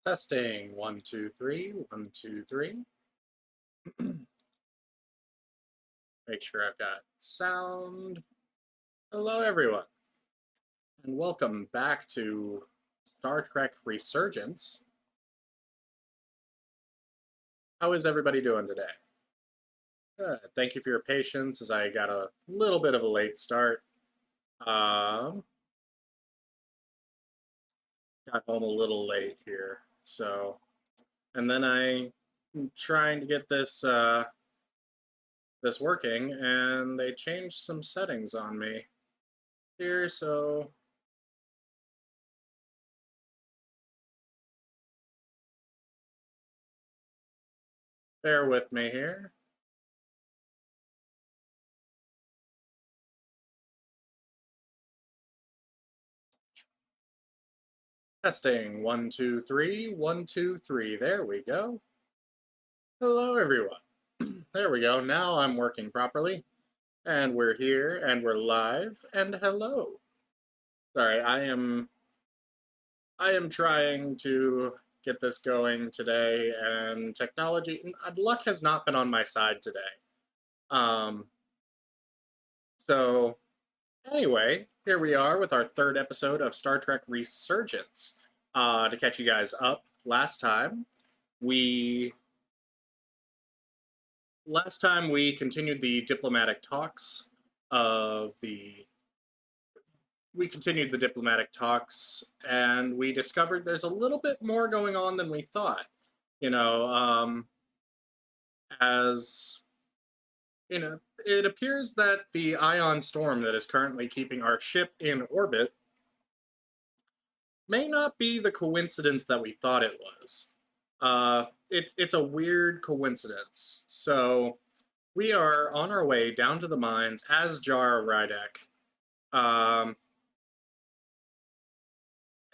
Testing, 1, 2, 3, 1, 2, 3. Make sure I've got sound. Hello, everyone, and welcome back to Star Trek Resurgence. How is everybody doing today? Good. Thank you for your patience as I got a little bit of a late start. Got home a little late here, so, and then I'm trying to get this this working, and they changed some settings on me here, so bear with me here. Testing, 1, 2, 3, 1, 2, 3. There we go. Hello, everyone. There we go. Now I'm working properly. And we're here, and we're live, and hello. Sorry, I am trying to get this going today, and luck has not been on my side today. So anyway, here we are with our third episode of Star Trek Resurgence. To catch you guys up, last time we continued the diplomatic talks and we discovered there's a little bit more going on than we thought. As you know, it appears that the ion storm that is currently keeping our ship in orbit may not be the coincidence that we thought it was. It's a weird coincidence. So we are on our way down to the mines as Jara Rydek.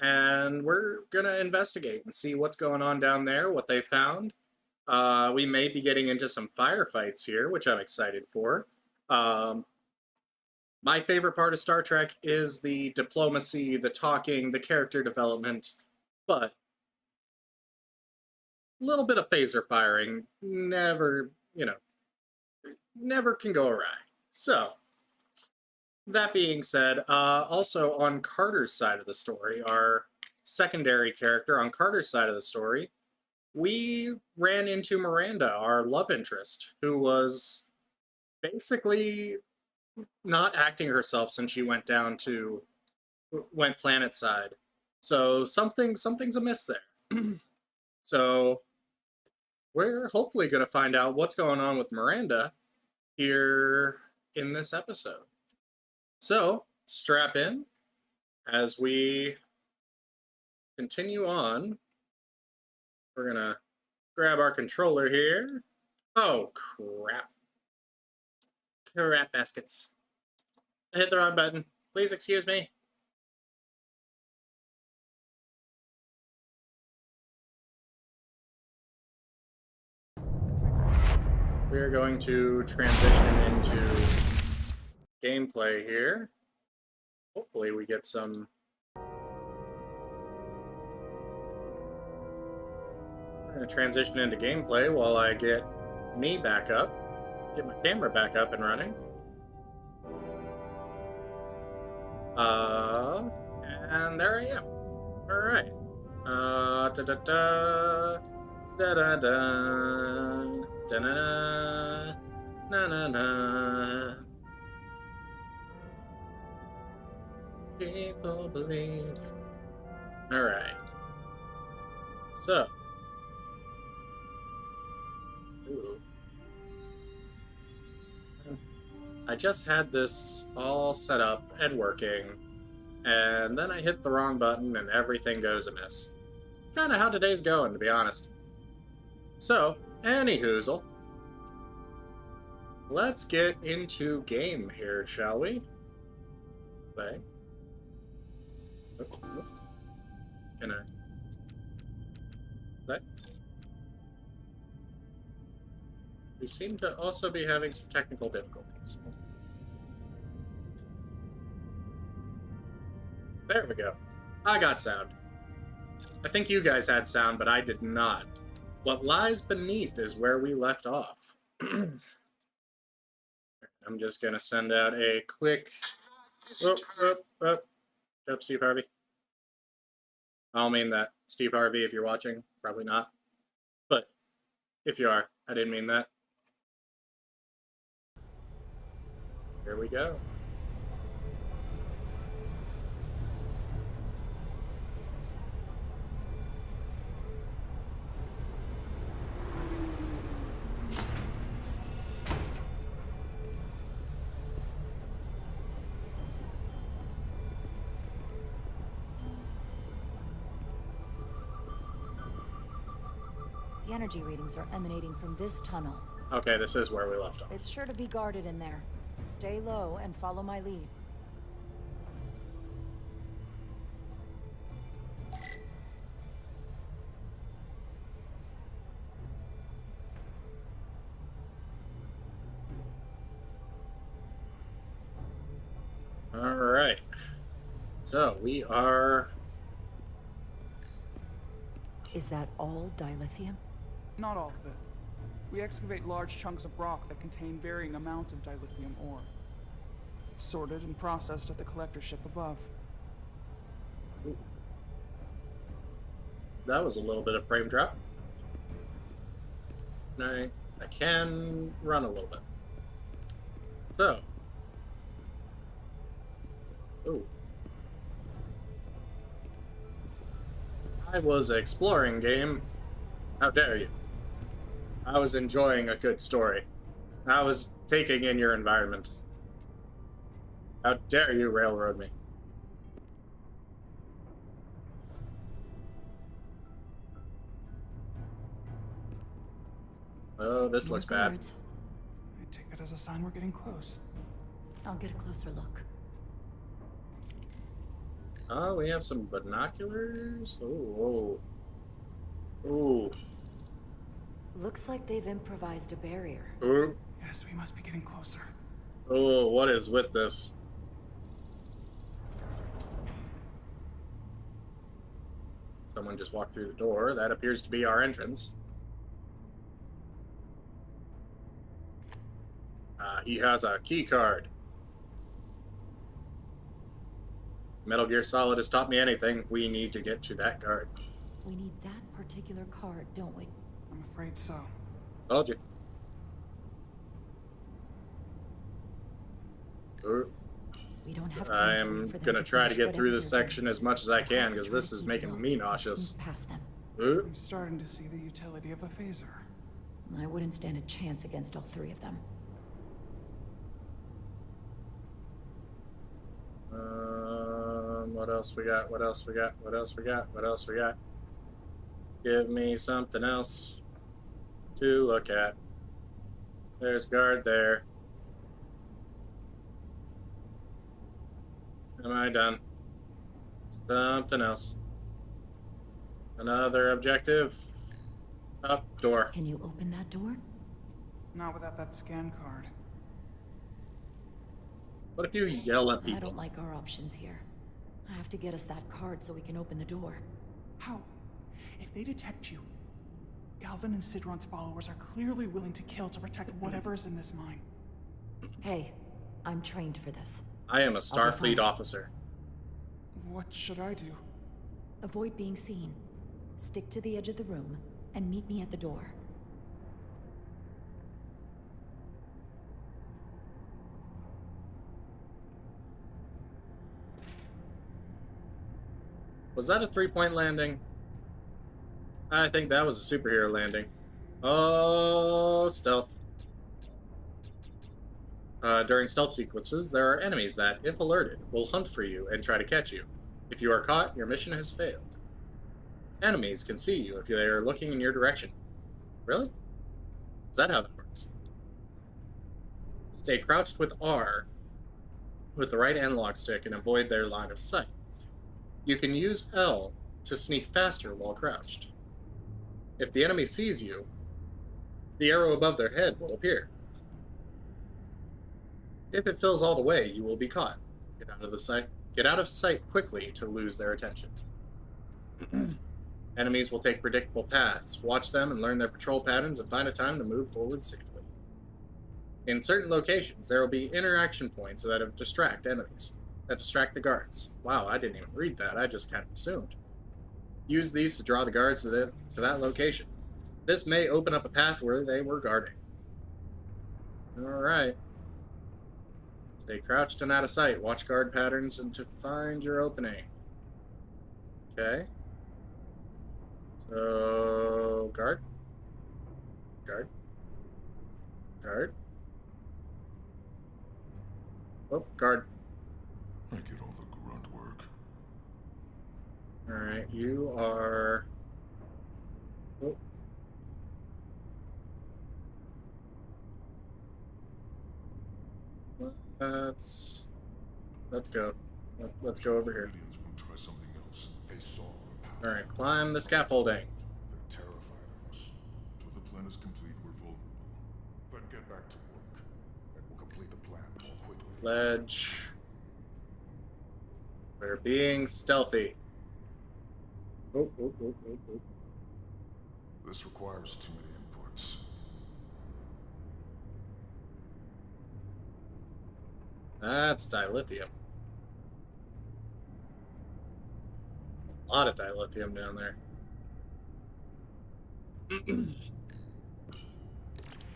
And we're going to investigate and see what's going on down there, what they found. We may be getting into some firefights here, which I'm excited for. My favorite part of Star Trek is the diplomacy, the talking, the character development, but a little bit of phaser firing never can go awry. So, that being said, also on Carter's side of the story, our secondary character on Carter's side of the story, we ran into Miranda, our love interest, who was basically not acting herself since she went planet side. So something's amiss there. So we're hopefully going to find out what's going on with Miranda here in this episode. So strap in as we continue on. We're going to grab our controller here. Oh, crap. Crap baskets. I hit the wrong button. Please excuse me. We're going to transition into gameplay here. Hopefully we get some... We're going to transition into gameplay while I get me back up. Get my camera back up and running. And there I am. Alright. Da-da-da. Da-da-da. Da-na-na. Na-na-na. People believe. Alright. So. Ooh. I just had this all set up and working, and then I hit the wrong button and everything goes amiss. Kinda how today's going, to be honest. So, anyhoozle, let's get into game here, shall we? Play. Can I? Play? We seem to also be having some technical difficulties. There we go. I got sound. I think you guys had sound, but I did not. What lies beneath is where we left off. I'm just going to send out a quick... Up, Steve Harvey. I don't mean that. Steve Harvey, if you're watching, probably not. But if you are, I didn't mean that. Here we go. The energy readings are emanating from this tunnel. Okay, this is where we left off. It's sure to be guarded in there. Stay low and follow my lead. All right. So we are... Is that all dilithium? Not all of it. We excavate large chunks of rock that contain varying amounts of dilithium ore. It's sorted and processed at the collector ship above. Ooh. That was a little bit of frame drop. I can run a little bit. So. Ooh. I was exploring, game. How dare you? I was enjoying a good story. I was taking in your environment. How dare you railroad me? Oh, this looks bad. I take that as a sign we're getting close. I'll get a closer look. Oh, we have some binoculars. Oh, oh. Ooh. Looks like they've improvised a barrier. Ooh. Yes, we must be getting closer. Oh, what is with this? Someone just walked through the door. That appears to be our entrance. He has a key card. Metal Gear Solid has taught me anything. We need to get to that card. We need that particular card, don't we? I'm afraid so. Told you. We don't have I'm gonna try to get through this section as much as I can because this is making me nauseous. Past them. I'm starting to see the utility of a phaser. I wouldn't stand a chance against all three of them. What else we got? What else we got? What else we got? What else we got? Give me something else to look at. There's guard there. Am I done? Something else. Another objective. Up, door. Can you open that door? Not without that scan card. What if you yell at people? I don't like our options here. I have to get us that card so we can open the door. How? If they detect you, Galvin and Sidron's followers are clearly willing to kill to protect whatever is in this mine. Hey, I'm trained for this. I am a Starfleet officer. What should I do? Avoid being seen. Stick to the edge of the room and meet me at the door. Was that a three-point landing? I think that was a superhero landing. Oh, stealth. During stealth sequences, there are enemies that, if alerted, will hunt for you and try to catch you. If you are caught, your mission has failed. Enemies can see you if they are looking in your direction. Really? Is that how that works? Stay crouched with R with the right analog stick and avoid their line of sight. You can use L to sneak faster while crouched. If the enemy sees you, the arrow above their head will appear. If it fills all the way, you will be caught. Get out of sight quickly to lose their attention. Enemies will take predictable paths. Watch them and learn their patrol patterns and find a time to move forward safely. In certain locations, there will be interaction points that distract enemies, that distract the guards. Wow, I didn't even read that. I just kind of assumed. Use these to draw the guards to that location. This may open up a path where they were guarding. Alright. Stay crouched and out of sight. Watch guard patterns and to find your opening. Okay. So, guard. Guard. Guard. Oh, guard. I get all the grunt work. Alright, you are... Oh. Let's go. Let's go over here. Indians won't try something else. They saw our power. Alright, climb the scaffolding. They're terrified of us. Until the plan is complete, we're vulnerable. Then get back to work, and we'll complete the plan more quickly. Ledge. We're being stealthy. Oh. This requires too many inputs. That's dilithium. A lot of dilithium down there.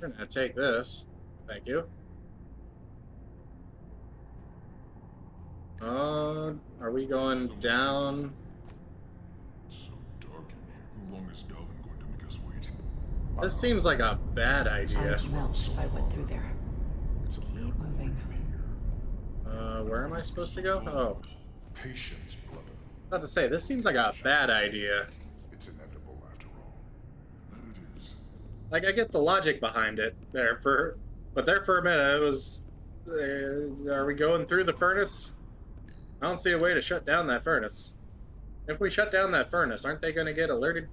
We're gonna take this. Thank you. Are we going down? It's so dark in here. How long is Galvin going to make us wait? This seems like a bad idea. I'd melt if I went through there. It's a Keep miracle moving. here. Where am I supposed to go? Oh, Patience, brother. about to say, this seems like a bad idea. It's inevitable after all. That it is. Like, I get the logic behind it but there for a minute, it was, are we going through the furnace? I don't see a way to shut down that furnace. If we shut down that furnace, aren't they going to get alerted?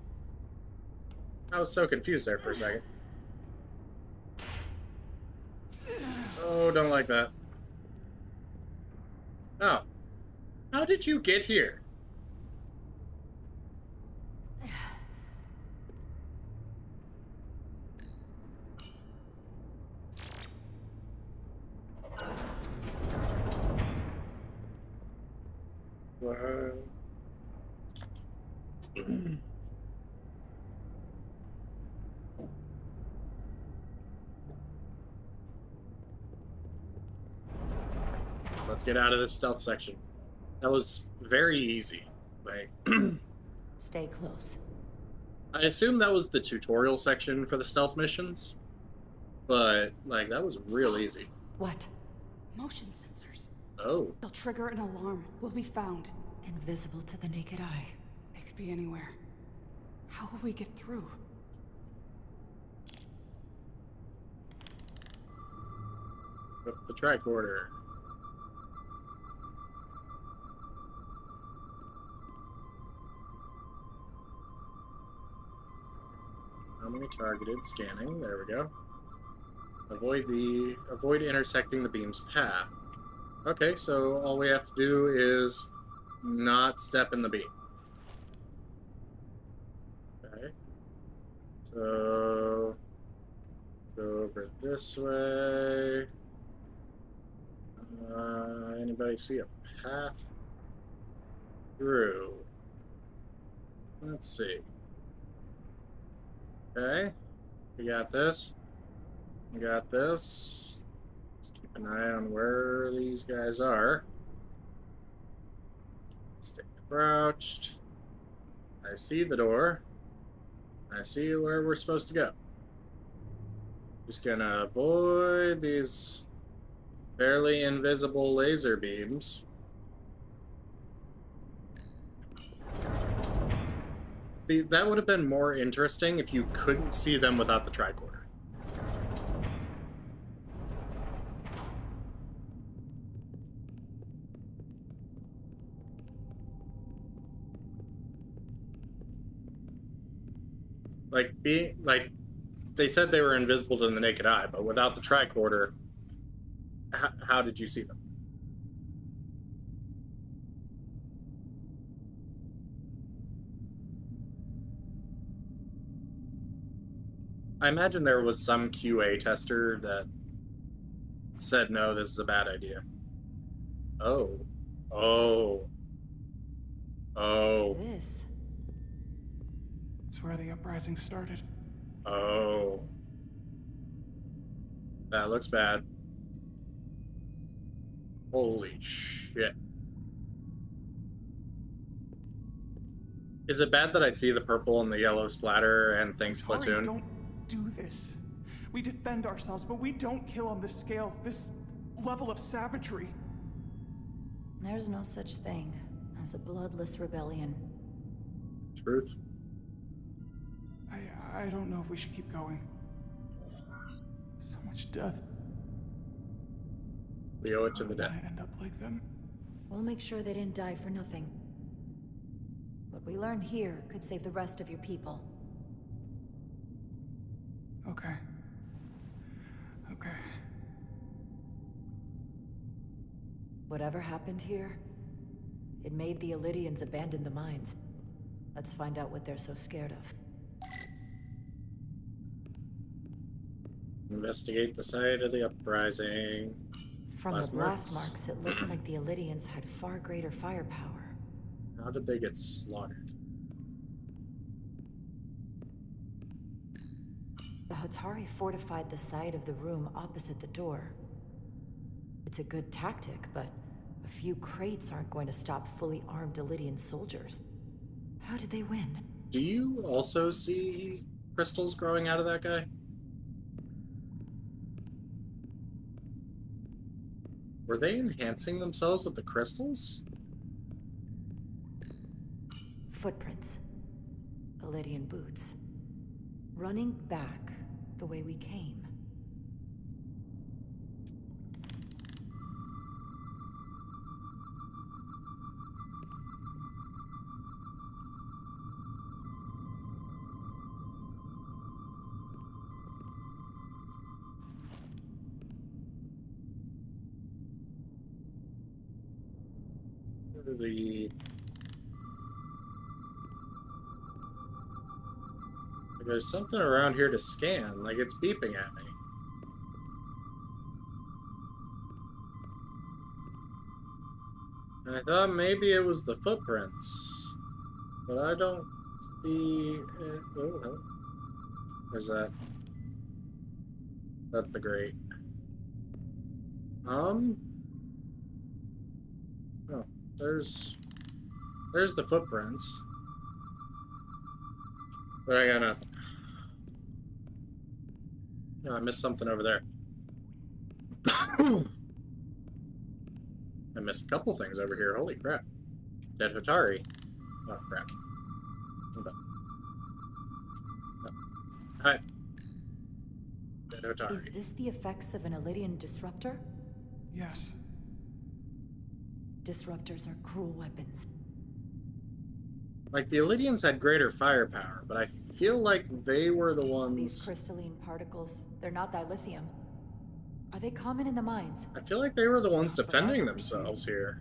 I was so confused there for a second. Oh, don't like that. Oh. How did you get here? What? Let's get out of this stealth section. That was very easy. Like, Stay close. I assume that was the tutorial section for the stealth missions, but like that was real easy. What? Motion sensors. Oh, They'll trigger an alarm. We'll be found. Invisible to the naked eye. They could be anywhere. How will we get through? the tricorder. How many targeted? Scanning. There we go. Avoid intersecting the beam's path. Okay, so all we have to do is not step in the beam. Okay. So go over this way. Anybody see a path through? Let's see. Okay, we got this. We got this. Let's keep an eye on where these guys are. Stay crouched. I see the door. I see where we're supposed to go. Just gonna avoid these barely invisible laser beams. See, that would have been more interesting if you couldn't see them without the tricorder. Like they said they were invisible to the naked eye, but without the tricorder, how did you see them? I imagine there was some QA tester that said, no, this is a bad idea. Oh. Oh. Oh. This. It's where the uprising started. Oh. That looks bad. Holy shit. Is it bad that I see the purple and the yellow splatter and things Hotari, platoon? don't do this. We defend ourselves, but we don't kill on this scale, this level of savagery. There's no such thing as a bloodless rebellion. Truth. I don't know if we should keep going. So much death. We owe it to the I dead. don't wanna end up like them. We'll make sure they didn't die for nothing. What we learn here could save the rest of your people. Okay. Okay. Whatever happened here, it made the Illydians abandon the mines. Let's find out what they're so scared of. Investigate the site of the uprising. From Blast the blast marks. marks, it looks like the Illydians had far greater firepower. How did they get slaughtered? The Hotari fortified the side of the room opposite the door. It's a good tactic, but a few crates aren't going to stop fully armed Illydian soldiers. How did they win? Do you also see crystals growing out of that guy? Were they enhancing themselves with the crystals? Footprints. Illydian boots. Running back the way we came. There's something around here to scan, like it's beeping at me. And I thought maybe it was the footprints, but I don't see it. Oh, hello. Where's that? That's the grate. Oh, there's the footprints. But I got nothing. No, I missed something over there. I missed a couple things over here. Holy crap. Dead Hotari. Oh, crap. Hold on. No. Hi. Dead Hotari. Is this the effects of an Illydian disruptor? Yes. Disruptors are cruel weapons. Like, the Illydians had greater firepower, but I feel like they were the These ones... crystalline particles, they're not dilithium. Are they common in the mines? I feel like they were the ones Not that I've defending ever seen. themselves here.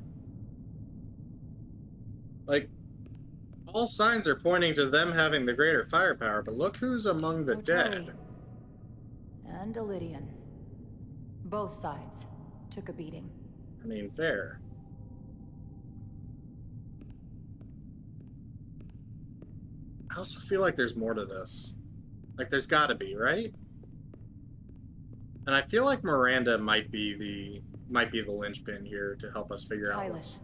Like, all signs are pointing to them having the greater firepower, but look who's among the Hotari. dead. And Illydian. Both sides took a beating. I mean, fair. I also feel like there's more to this. Like, there's gotta be, right? And I feel like Miranda might be the linchpin here to help us figure out what's... Tylus,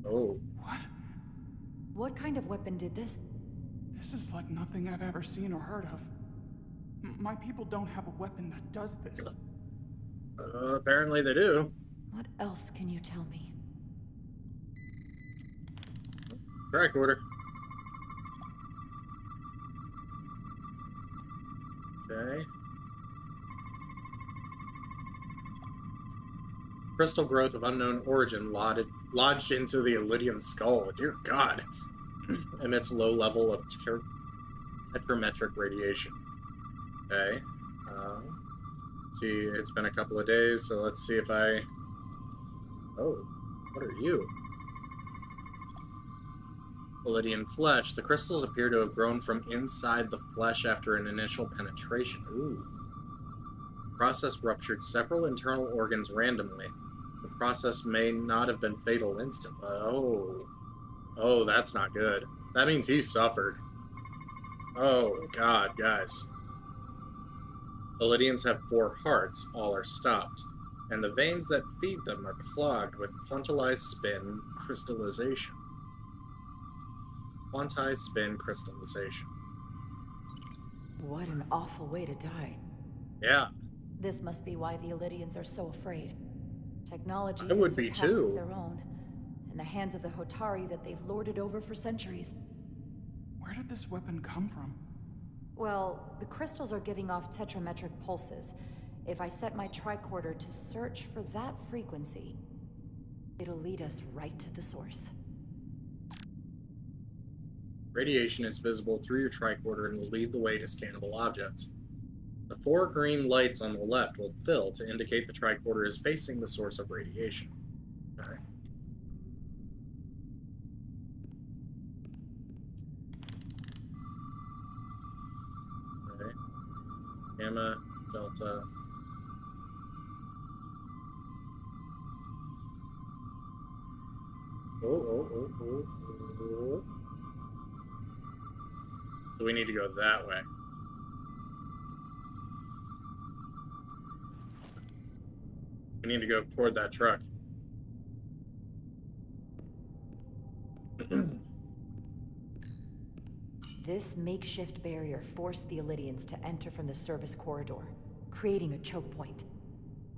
Oh. What? what kind of weapon did this? This is like nothing I've ever seen or heard of. My people don't have a weapon that does this. Apparently they do. What else can you tell me? Strike order. Okay. Crystal growth of unknown origin lodged into the Illydian skull. Dear God. Emits low level of tetrametric radiation. Okay. See, it's been a couple of days, so let's see if I... Oh, what are you? Illidian flesh. The crystals appear to have grown from inside the flesh after an initial penetration. Ooh. The process ruptured several internal organs randomly. The process may not have been fatal instantly. Oh. Oh, that's not good. That means he suffered. Oh, God, guys. Illidians have 4 hearts. All are stopped. And the veins that feed them are clogged with quantized spin crystallization. Quantized spin crystallization. What an awful way to die. Yeah, This must be why the Illidians are so afraid. Technology I that would be surpasses too. their own, in the hands of the Hotari that they've lorded over for centuries. Where did this weapon come from? Well, the crystals are giving off tetrametric pulses. If I set my tricorder to search for that frequency, it'll lead us right to the source. Radiation is visible through your tricorder and will lead the way to scannable objects. The 4 green lights on the left will fill to indicate the tricorder is facing the source of radiation. Alright. Alright. Gamma, delta. Oh. So we need to go that way. We need to go toward that truck. This makeshift barrier forced the Illidians to enter from the service corridor, creating a choke point.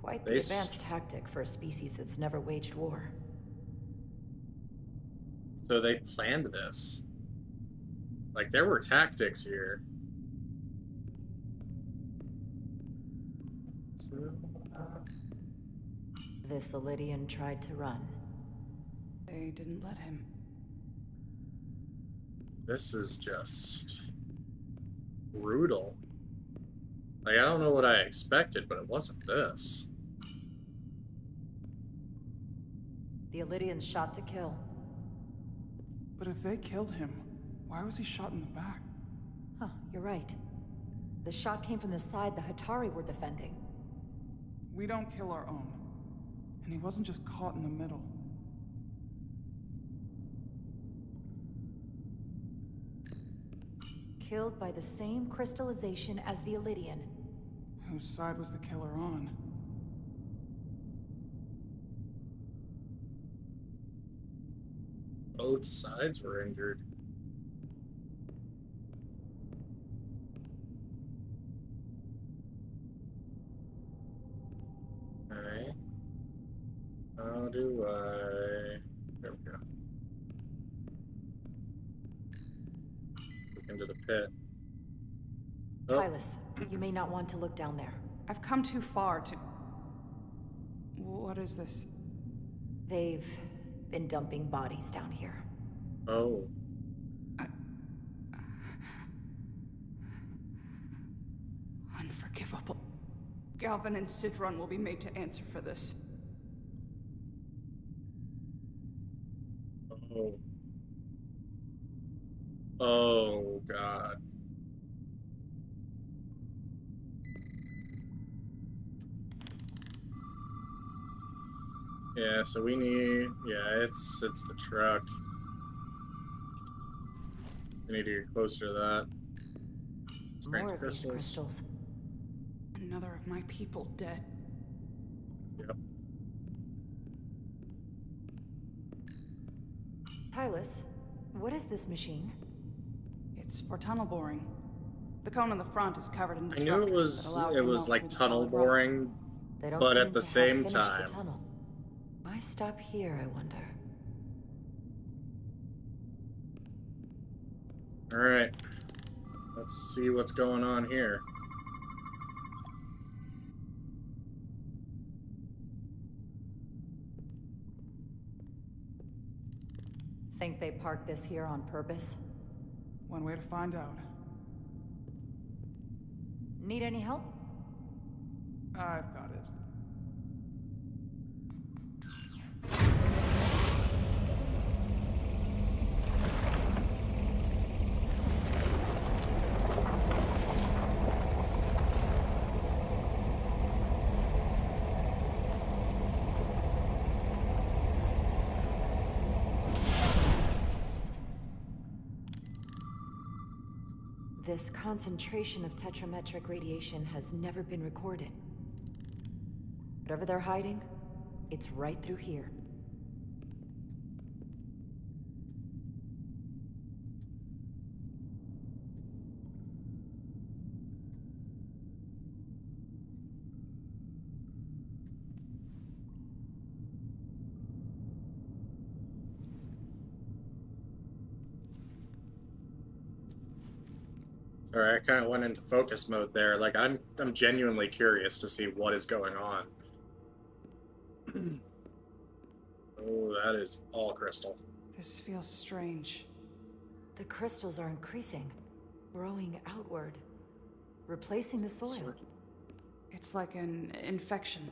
Quite the advanced tactic for a species that's never waged war. So they planned this. Like, there were tactics here. This Illidian tried to run. They didn't let him. This is just brutal. Like, I don't know what I expected, but it wasn't this. The Illidians shot to kill. But if they killed him, why was he shot in the back? Huh, you're right. The shot came from the side the Hotari were defending. We don't kill our own. And he wasn't just caught in the middle. Killed by the same crystallization as the Illidian. Whose side was the killer on? Both sides were injured. Alright. How do I... There we go. Look into the pit. Oh, Tylus, you may not want to look down there. I've come too far to... What is this? They've been dumping bodies down here. oh. Unforgivable. Galvin and Sidron will be made to answer for this. Oh. Oh, God. Yeah, so we need... Yeah, it's the truck. We need to get closer to that. Strange More of these crystals. Another of my people dead. Yep. Tylus, what is this machine? It's for tunnel boring. The cone on the front is covered in I knew it disruptors was that allow it it to was melt like through the tunnel solid rock. boring, They don't but seem at the to have same finished time. the tunnel. Why stop here, I wonder? All right, let's see what's going on here. Think they parked this here on purpose? One way to find out. Need any help? I've got it. This concentration of tetrametric radiation has never been recorded. Whatever they're hiding, it's right through here. Sorry, I kind of went into focus mode there. Like, I'm genuinely curious to see what is going on. Oh, that is all crystal. This feels strange. The crystals are increasing, growing outward, replacing the soil. It's like an infection.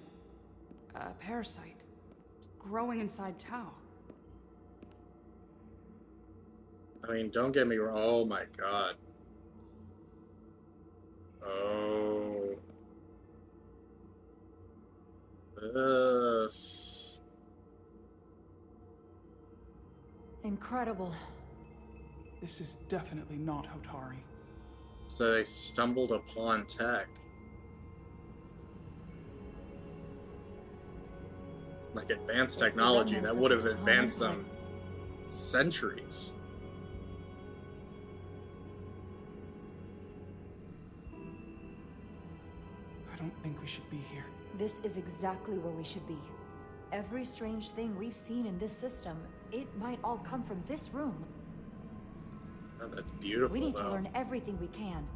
A parasite. Growing inside Tau. I mean, don't get me wrong. Oh my god. Oh. This. Incredible. This is definitely not Hotari. So they stumbled upon tech. Like advanced It's the technology remnants that of would the have Decline advanced Empire. them centuries. I don't think we should be here. This is exactly where we should be. Every strange thing we've seen in this system, it might all come from this room. Oh, that's beautiful. We need to though. learn everything we can.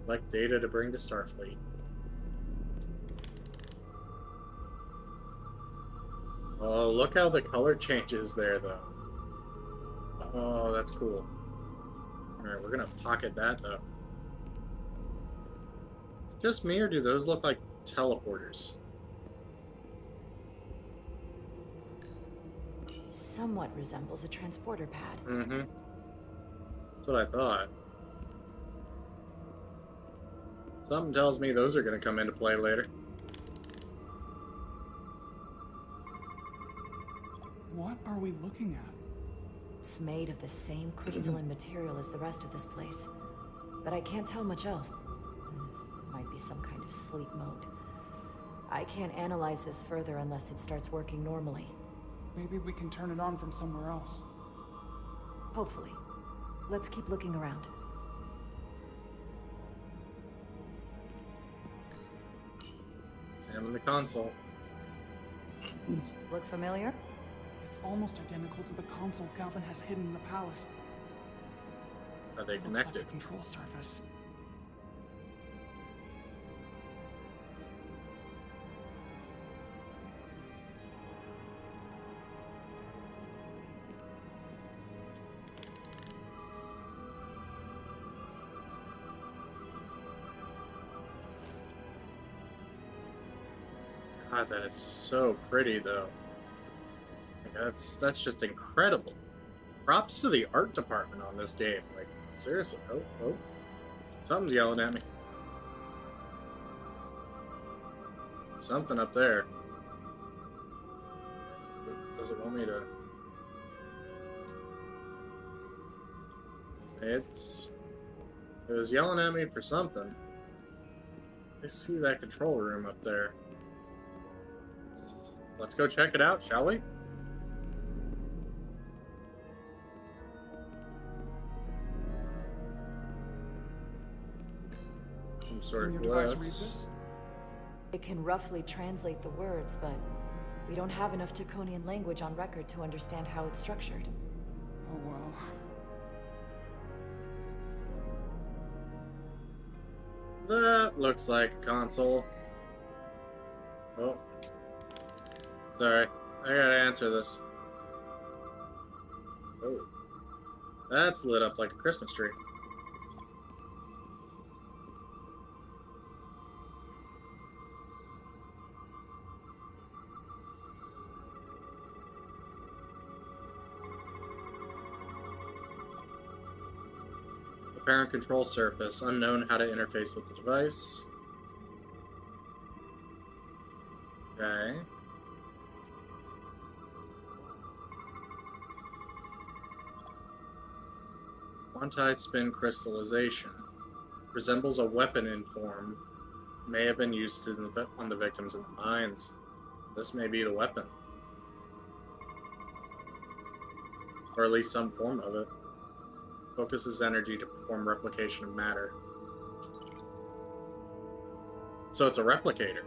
Collect data to bring to Starfleet. Oh, look how the color changes there, though. Oh, that's cool. Alright, we're gonna pocket that, though. Is it just me, or do those look like teleporters? Somewhat resembles a transporter pad. Mm-hmm. That's what I thought. Something tells me those are gonna come into play later. What are we looking at? It's made of the same crystalline material as the rest of this place. But I can't tell much else. Might be some kind of sleep mode. I can't analyze this further unless it starts working normally. Maybe we can turn it on from somewhere else. Hopefully. Let's keep looking around. Examine the console. Look familiar? It's almost identical to the console Galvin has hidden in the palace. Are they It looks like connected? a control surface. God, that is so pretty, though. Like, that's just incredible. Props to the art department on this game. Like, seriously. Oh. Something's yelling at me. Something up there. Does it want me to... It was yelling at me for something. I see that control room up there. Let's go check it out, shall we? Some sort Can of your device read glyphs. this? It can roughly translate the words, but we don't have enough Taconian language on record to understand how it's structured. Oh well. That looks like a console. Oh. Sorry. I gotta answer this. Oh. That's lit up like a Christmas tree. Apparent control surface. Unknown how to interface with the device. Okay. Anti-spin crystallization. Resembles a weapon in form. May have been used on the victims in the mines. This may be the weapon. Or at least some form of it. Focuses energy to perform replication of matter. So it's a replicator.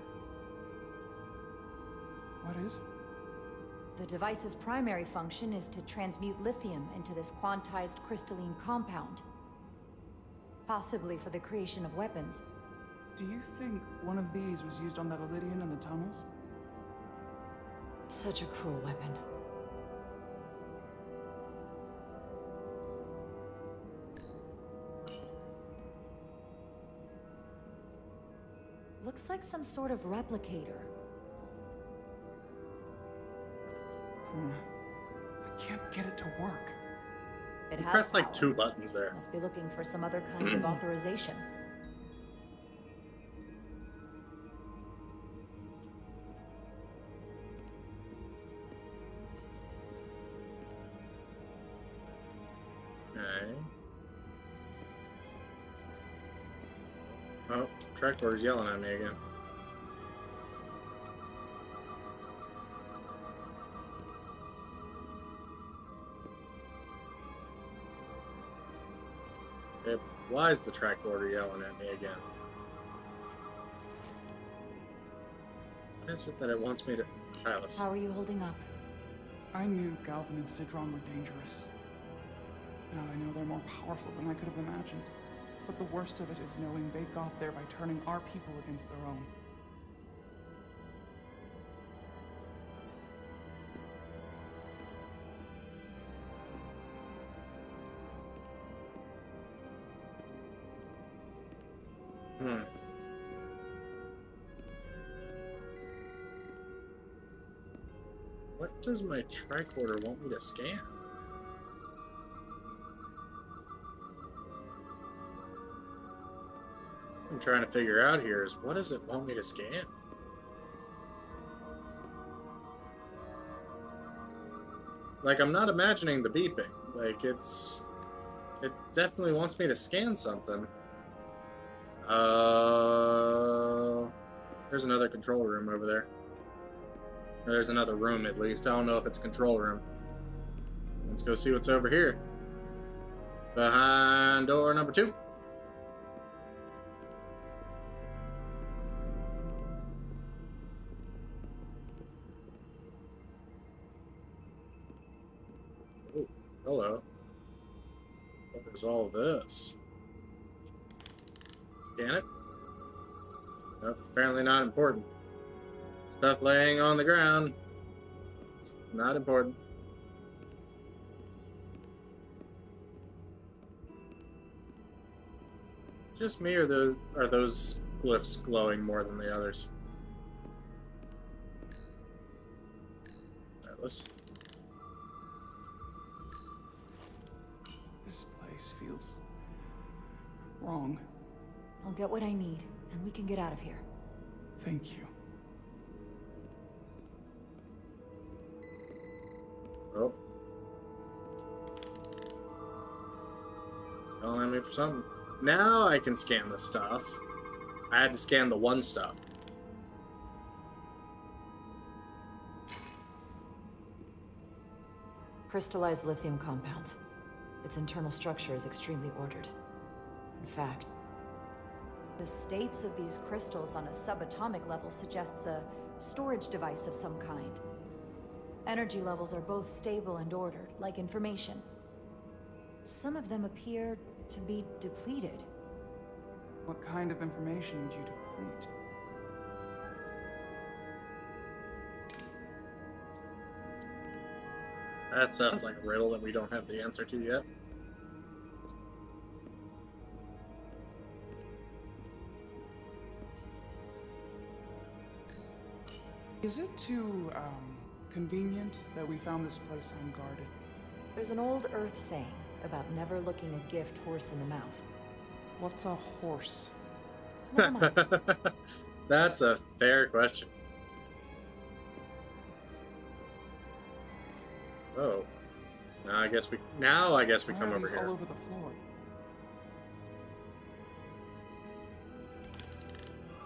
What is it? The device's primary function is to transmute lithium into this quantized crystalline compound. Possibly for the creation of weapons. Do you think one of these was used on that Elydian in the tunnels? Such a cruel weapon. Looks like some sort of replicator. I can't get it to work. It You has pressed like power. 2 buttons there. Must be looking for some other kind of authorization. Okay. Oh, Trackor's yelling at me again. Why is the track order yelling at me again? What is it that it wants me to... Alice. How are you holding up? I knew Galvin and Sidron were dangerous. Now I know they're more powerful than I could have imagined. But the worst of it is knowing they got there by turning our people against their own. What does my tricorder want me to scan? I'm trying to figure out here is what does it want me to scan? Like, I'm not imagining the beeping. Like, it definitely wants me to scan something. There's another control room over there. Or there's another room, at least. I don't know if it's a control room. Let's go see what's over here. Behind door number 2. Oh, hello. What is all this? Scan it? Nope, apparently not important. Stuff laying on the ground. It's not important. Just me, or are those glyphs glowing more than the others? Alright, let's... This place feels wrong. I'll get what I need, and we can get out of here. Thank you. Oh. Calling me for something. Now I can scan the stuff. I had to scan the one stuff. Crystallized lithium compound. Its internal structure is extremely ordered. In fact, the states of these crystals on a subatomic level suggests a storage device of some kind. Energy levels are both stable and ordered, like information. Some of them appear to be depleted. What kind of information would you deplete? That sounds like a riddle that we don't have the answer to yet. Is it too, convenient that we found this place unguarded? There's an old Earth saying about never looking a gift horse in the mouth. What's a horse? Never mind. That's a fair question. Oh. Now I guess we come over Wirings all here. over the floor.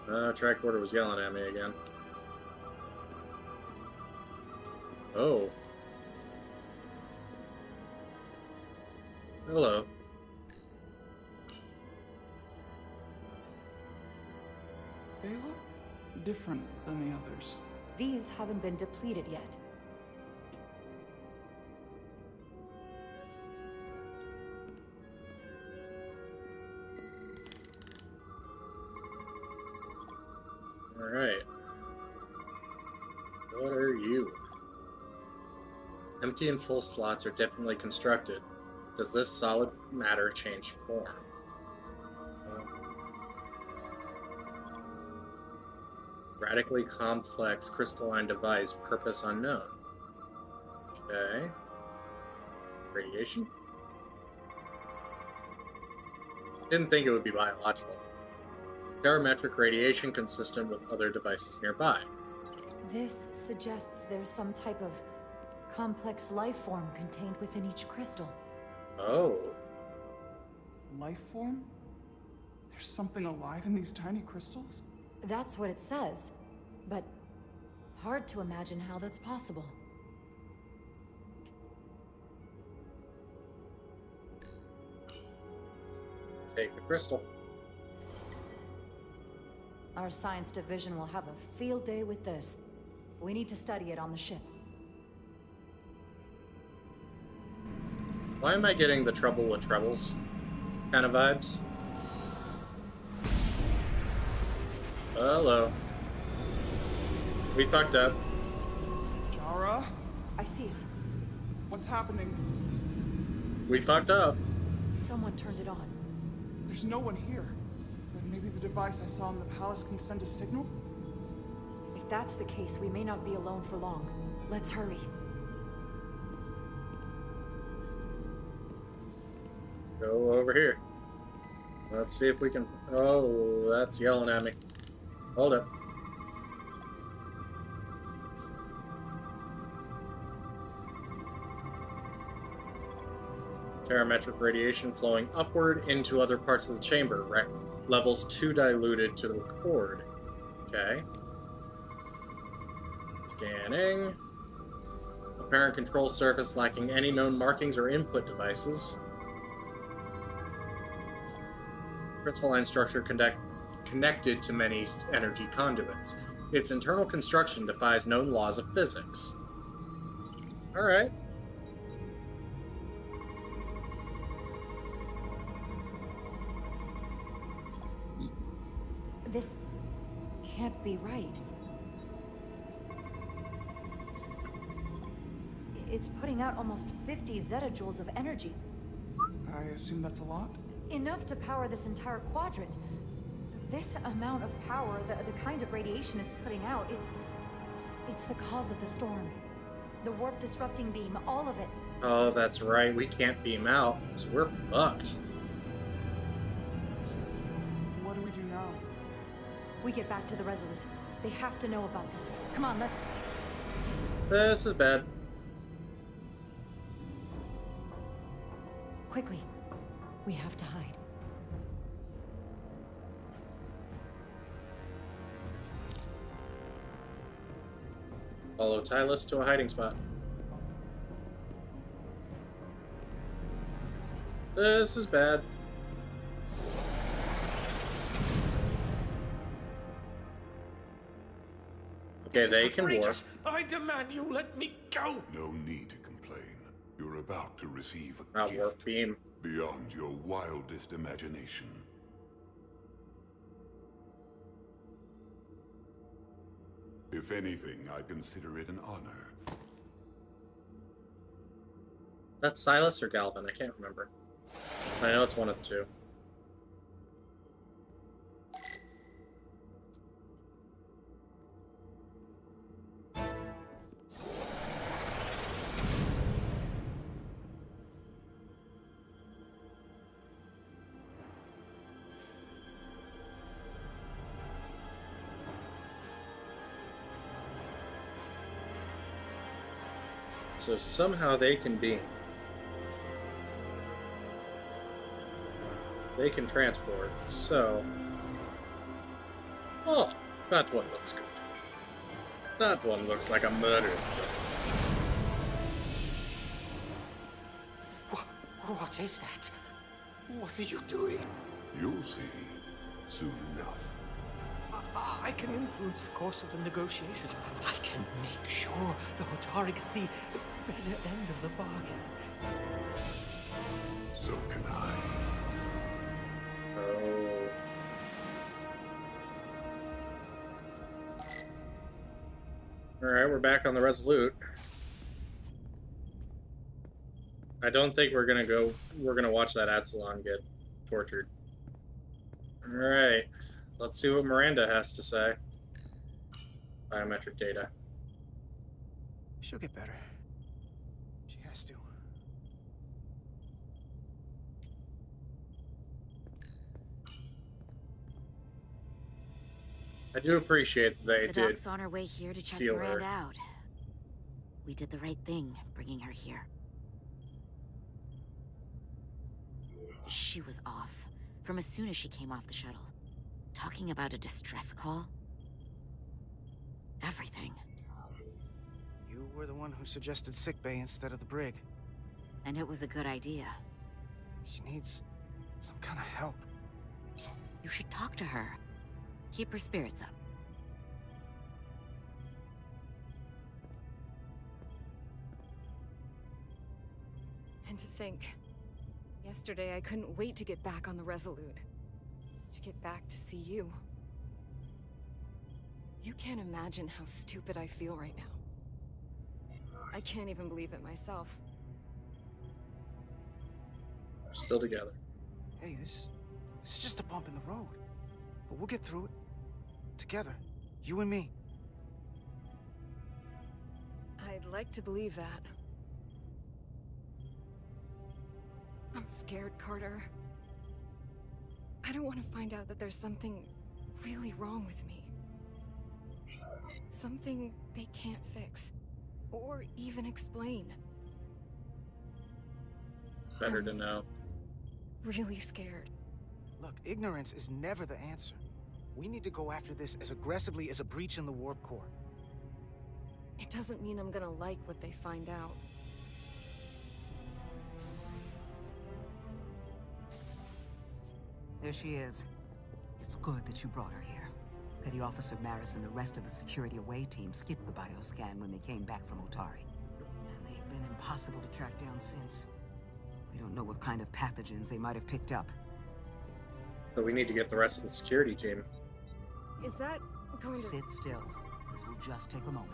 Tricorder was yelling at me again. Oh. Hello. They look different than the others. These haven't been depleted yet. Alright. What are you? Empty and full slots are differently constructed. Does this solid matter change form? Radically complex crystalline device, purpose unknown. Okay. Radiation? Didn't think it would be biological. Barometric radiation consistent with other devices nearby. This suggests there's some type of complex life form contained within each crystal. Oh. Life form? There's something alive in these tiny crystals? That's what it says, but hard to imagine how that's possible. Take the crystal. Our science division will have a field day with this. We need to study it on the ship. Why am I getting the trouble with trebles kind of vibes? Hello. We fucked up. Jara? I see it. What's happening? We fucked up. Someone turned it on. There's no one here. Then maybe the device I saw in the palace can send a signal? If that's the case, we may not be alone for long. Let's hurry. Go over here. Let's see if we can... Oh, that's yelling at me. Hold up. Barometric radiation flowing upward into other parts of the chamber. Right? Levels too diluted to record. Okay. Scanning. Apparent control surface lacking any known markings or input devices. Crystalline structure connected to many energy conduits. Its internal construction defies known laws of physics. Alright. This can't be right. It's putting out almost 50 zettajoules of energy. I assume that's a lot? Enough to power this entire quadrant. This amount of power, the kind of radiation it's putting out, it's the cause of the storm. The warp disrupting beam, all of it. Oh, that's right. We can't beam out, so we're fucked. What do we do now? We get back to the Resolute. They have to know about this. Come on, let's... This is bad. Quickly. We have to hide. Follow Tylus to a hiding spot. This is bad. Okay, they can warp. I demand you let me go. No need to complain. You're about to receive a Not warp gift beam. beyond your wildest imagination. If anything, I consider it an honor. That's Silas or Galvin? I can't remember. I know it's one of the two. So somehow they can beam. They can transport. So Oh, that one looks good. That one looks like a murderous son. What is that? What are you doing? You'll see soon enough. I can influence the course of the negotiations. I can make sure the Hotari get the better end of the bargain. So can I. Oh. Alright, we're back on the Resolute. I don't think we're gonna watch that Absalon get tortured. Alright. Let's see what Miranda has to say. Biometric data. She'll get better. She has to. I do appreciate that they The did. doc's on her way here to check seal Miranda her. out. We did the right thing, bringing her here. She was off from as soon as she came off the shuttle. Talking about a distress call. Everything. You were the one who suggested sickbay instead of the brig. And it was a good idea. She needs some kind of help. You should talk to her. Keep her spirits up. And to think, yesterday I couldn't wait to get back on the Resolute. To get back to see you. You can't imagine how stupid I feel right now. I can't even believe it myself. We're still together. Hey, this is just a bump in the road. But we'll get through it. Together. You and me. I'd like to believe that. I'm scared, Carter. I don't want to find out that there's something really wrong with me. Something they can't fix. Or even explain. Better to know. Really scared. Look, ignorance is never the answer. We need to go after this as aggressively as a breach in the warp core. It doesn't mean I'm gonna like what they find out. There she is. It's good that you brought her here. Petty Officer Maris and the rest of the security away team skipped the bioscan when they came back from Hotari. And they've been impossible to track down since. We don't know what kind of pathogens they might have picked up. So we need to get the rest of the security team. Is that going to... Sit still. This will just take a moment.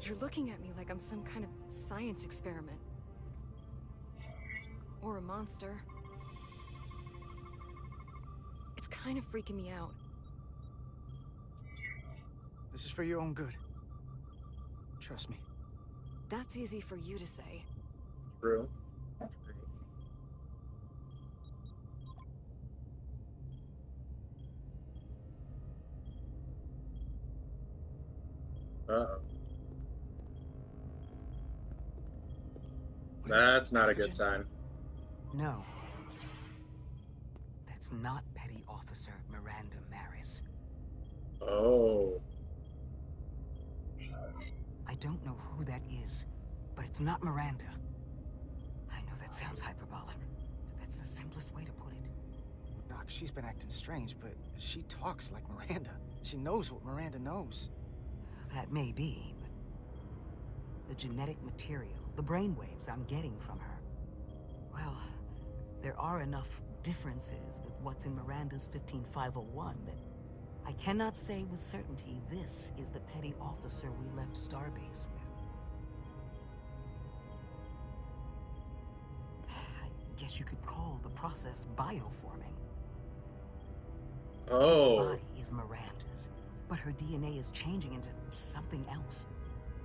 You're looking at me like I'm some kind of science experiment. Or a monster. It's kind of freaking me out. This is for your own good. Trust me. That's easy for you to say. True. Uh-oh. That's not a good sign. No. That's not Petty Officer Miranda Maris. Oh. I don't know who that is, but it's not Miranda. I know that sounds hyperbolic, but that's the simplest way to put it. Doc, she's been acting strange, but she talks like Miranda. She knows what Miranda knows. That may be, but the genetic material, the brainwaves I'm getting from her, well, there are enough differences with what's in Miranda's 15501 that I cannot say with certainty this is the petty officer we left Starbase with. I guess you could call the process bioforming. Oh. This body is Miranda's, but her DNA is changing into something else.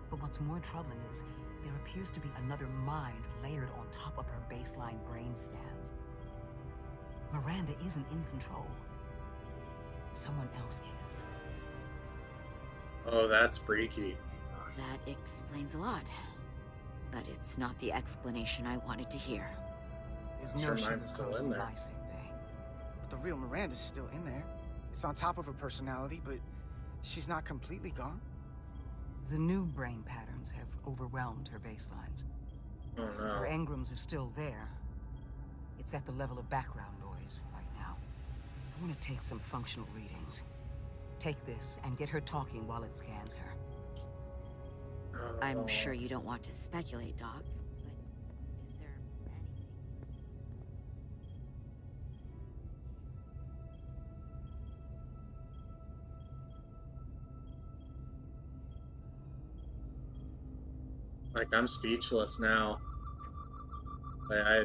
But what's more troubling is there appears to be another mind layered on top of her baseline brain scans. Miranda isn't in control. Someone else is. Oh, that's freaky. That explains a lot. But it's not the explanation I wanted to hear. There's Is no her mind still sugarcoating in there? my sick bay. But the real Miranda's still in there. It's on top of her personality, but she's not completely gone. The new brain patterns have overwhelmed her baselines. Oh Her no. engrams are still there. It's at the level of background noise right now. I want to take some functional readings. Take this and get her talking while it scans her. I'm sure you don't want to speculate, Doc, but is there anything? Like, I'm speechless now. I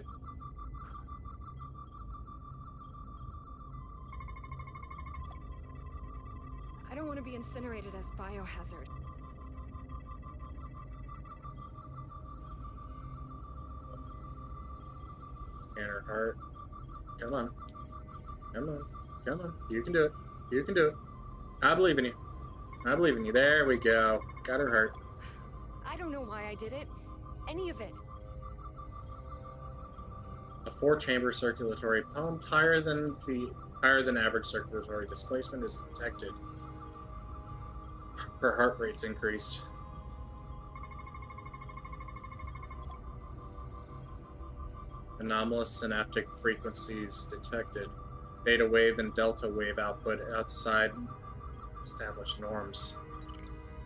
I don't want to be incinerated as biohazard. scan her heart. Come on. Come on. Come on. You can do it. You can do it. I believe in you. I believe in you. There we go. Got her heart. I don't know why I did it. Any of it. A 4-chamber circulatory pump higher than average circulatory displacement is detected. Her heart rate's increased. Anomalous synaptic frequencies detected. Beta wave and delta wave output outside established norms.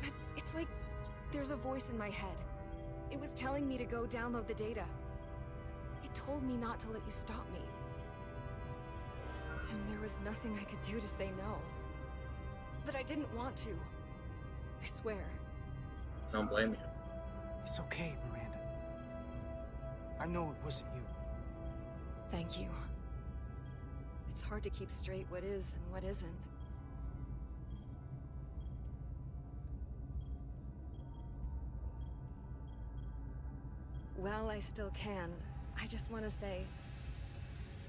But it's like there's a voice in my head. It was telling me to go download the data. It told me not to let you stop me. And there was nothing I could do to say no. But I didn't want to. I swear. Don't blame you. It's okay, Miranda. I know it wasn't you. Thank you. It's hard to keep straight what is and what isn't. Well, I still can. I just want to say,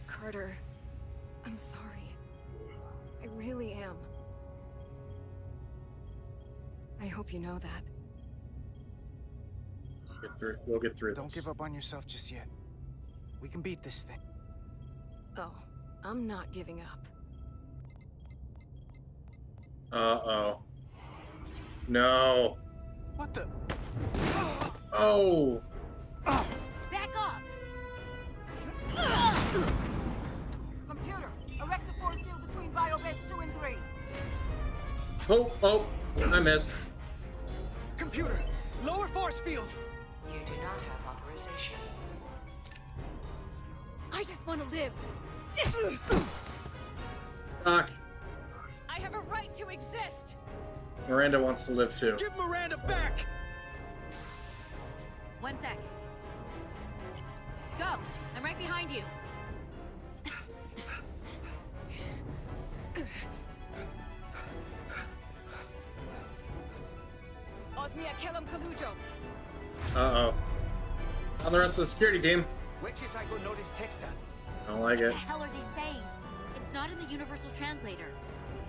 Carter, I'm sorry. I really am. I hope you know that. We'll get through Don't this. give up on yourself just yet. We can beat this thing. Oh, I'm not giving up. Uh-oh. No. What the? Oh! Back off! Computer, erect a force field between biobeds 2 and 3. Oh, I missed. Computer, lower force field. You do not have authorization. I just want to live. Fuck. I have a right to exist. Miranda wants to live too. Give Miranda back. 1 sec. Go! I'm right behind you. Osmia Kellam Kalujo. Uh-oh. On the rest of the security team. Witches I go notice text I don't like What it. the hell are they saying? It's not in the universal translator.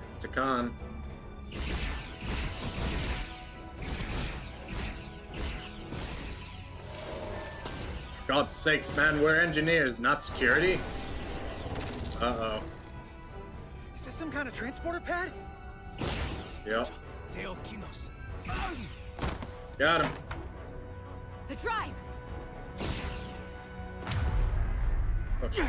It's Takan. God's sakes, man, we're engineers, not security. Uh-oh. Is that some kind of transporter pad? Yep. Zeokinos. Got him. The drive! Oh, shit.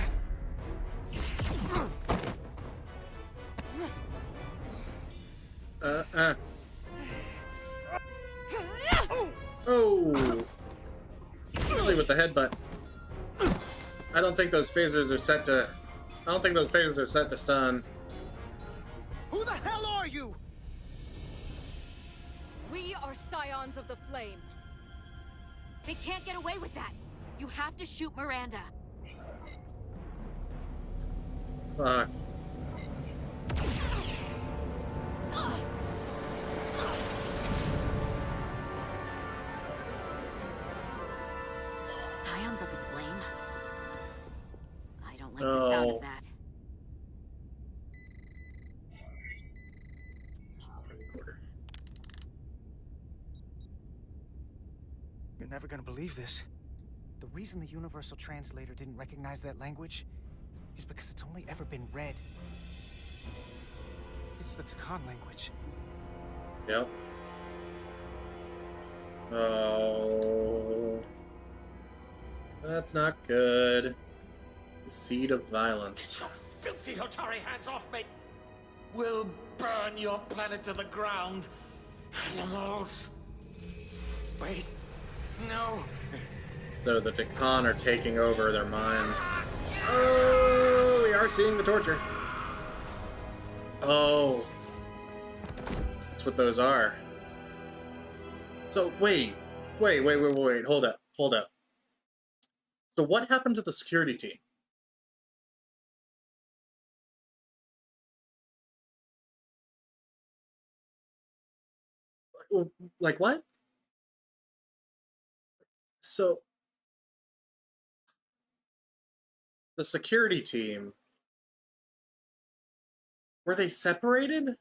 Oh! Really with the headbutt. I don't think those phasers are set to... I don't think those phasers are set to stun. Who the hell are you? We are scions of the flame. They can't get away with that. You have to shoot Miranda. Fuck. Scions of the Flame? I don't like the sound of that. You're never gonna believe this. The reason the universal translator didn't recognize that language is because it's only ever been read. It's the Takan language. Yep. Oh. That's not good. The seed of violence. Filthy Hotari, hands off me! We'll burn your planet to the ground. Animals. Wait. No. So the Takan are taking over their minds. Oh, we are seeing the torture. Oh. That's what those are. So, wait. Hold up. So what happened to the security team? Like what? So the security team, were they separated?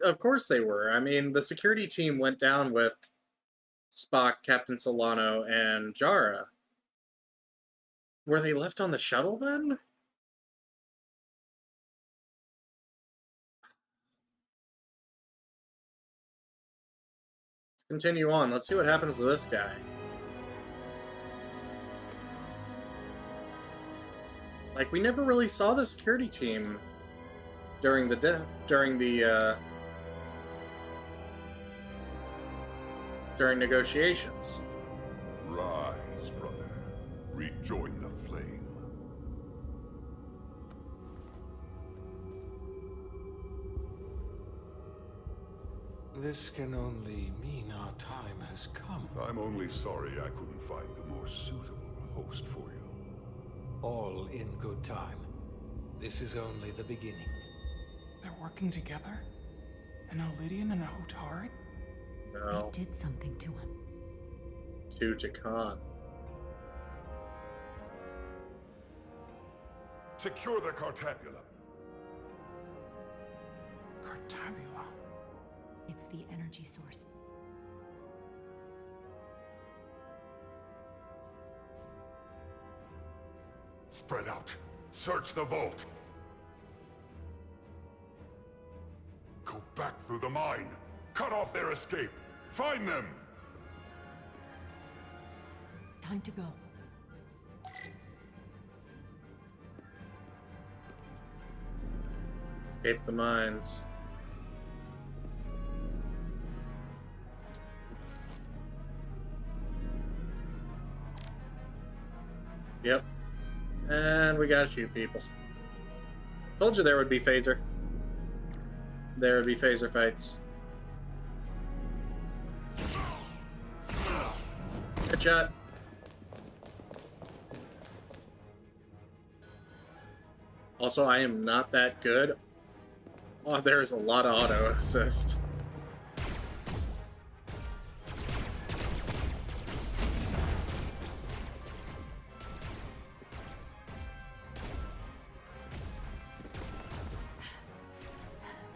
Of course they were. I mean, the security team went down with Spock, Captain Solano, and Jara. Were they left on the shuttle then? Let's continue on. Let's see what happens to this guy. Like, we never really saw the security team during negotiations. Rise, brother. Rejoin the flame. This can only mean our time has come. I'm only sorry I couldn't find a more suitable host for you. All in good time. This is only the beginning. They're working together? An Elidian and a Hotari? No. They did something to him. To Takan. Secure the Cartabula. Cartabula? It's the energy source. Spread out. Search the vault. Go back through the mine. Cut off their escape. Find them. Time to go. Escape the mines. Yep. And we gotta shoot people. Told you there would be phaser. There would be phaser fights. Headshot. Also, I am not that good. Oh, there's a lot of auto assist.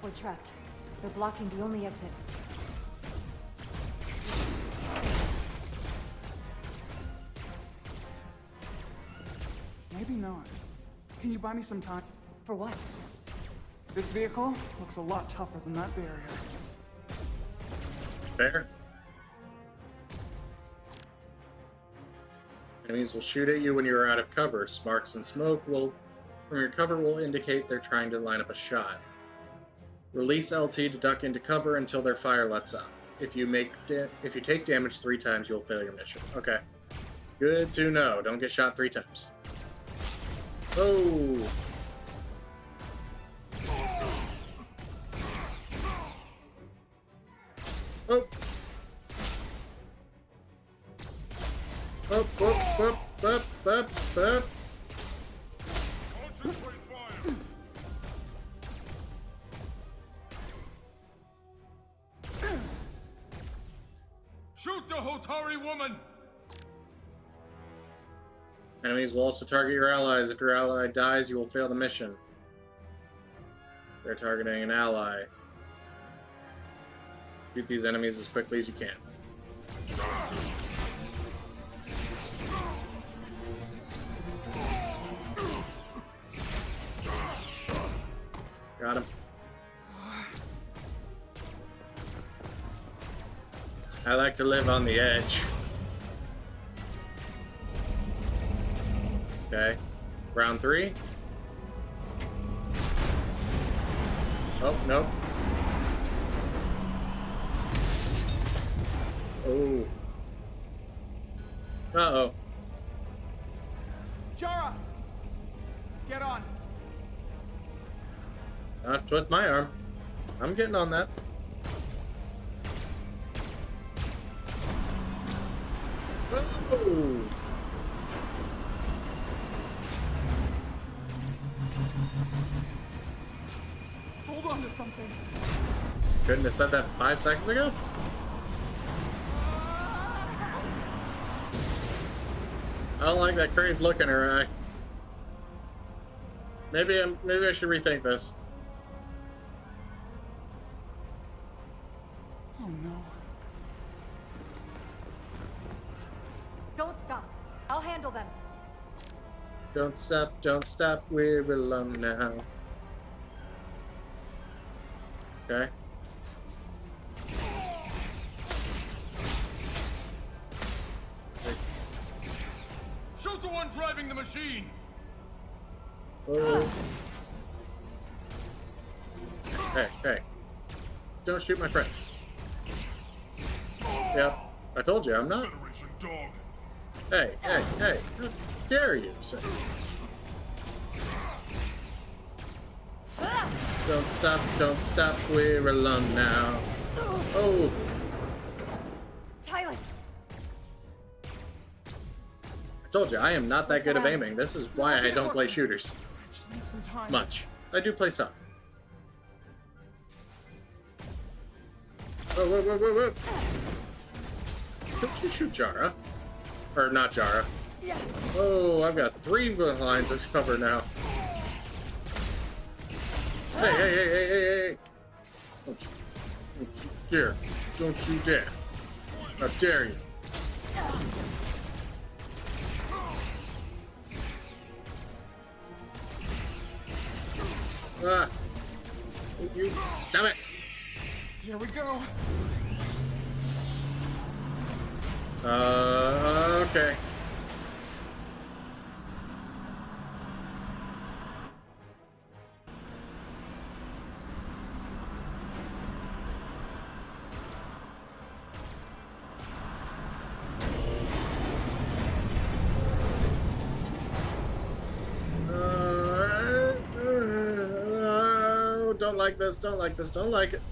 We're trapped. They're blocking the only exit. Maybe not. Can you buy me some time? For what? This vehicle looks a lot tougher than that barrier. Fair. Enemies will shoot at you when you are out of cover. Sparks and smoke from your cover will indicate they're trying to line up a shot. Release LT to duck into cover until their fire lets up. If you take damage 3 times, you'll fail your mission. Okay. Good to know. Don't get shot 3 times. Oh! Oh! Up, up, up, up, up, up. Concentrate fire. Shoot the Hotari woman! Enemies will also target your allies. If your ally dies, you will fail the mission. They're targeting an ally. Shoot these enemies as quickly as you can. Got him. I like to live on the edge. Okay. Round 3. Oh, nope. Oh. Uh-oh. Jara! Get on! Twist my arm. I'm getting on that. Oh. Hold on to something. Couldn't have said that 5 seconds ago? I don't like that crazed look in her eye. Maybe I should rethink this. Oh no. Don't stop. I'll handle them. Don't stop, we're alone now. Okay. Shoot the one driving the machine! Oh. Hey. Don't shoot my friend. Yep. I told you, I'm not. Federation dog. Hey. How dare you, sir? Don't stop, we're alone now. Oh. Tylus! I told you, I am not that good of aiming. This is why I don't play shooters Just need some time. much. I do play some. Whoa. Don't you shoot Jara. Or not Jara. Oh, I've got 3 lines of cover now. Hey. Here, don't you dare. How dare you. Ah. You stop it. Here we go. Okay. Don't like this, don't like it.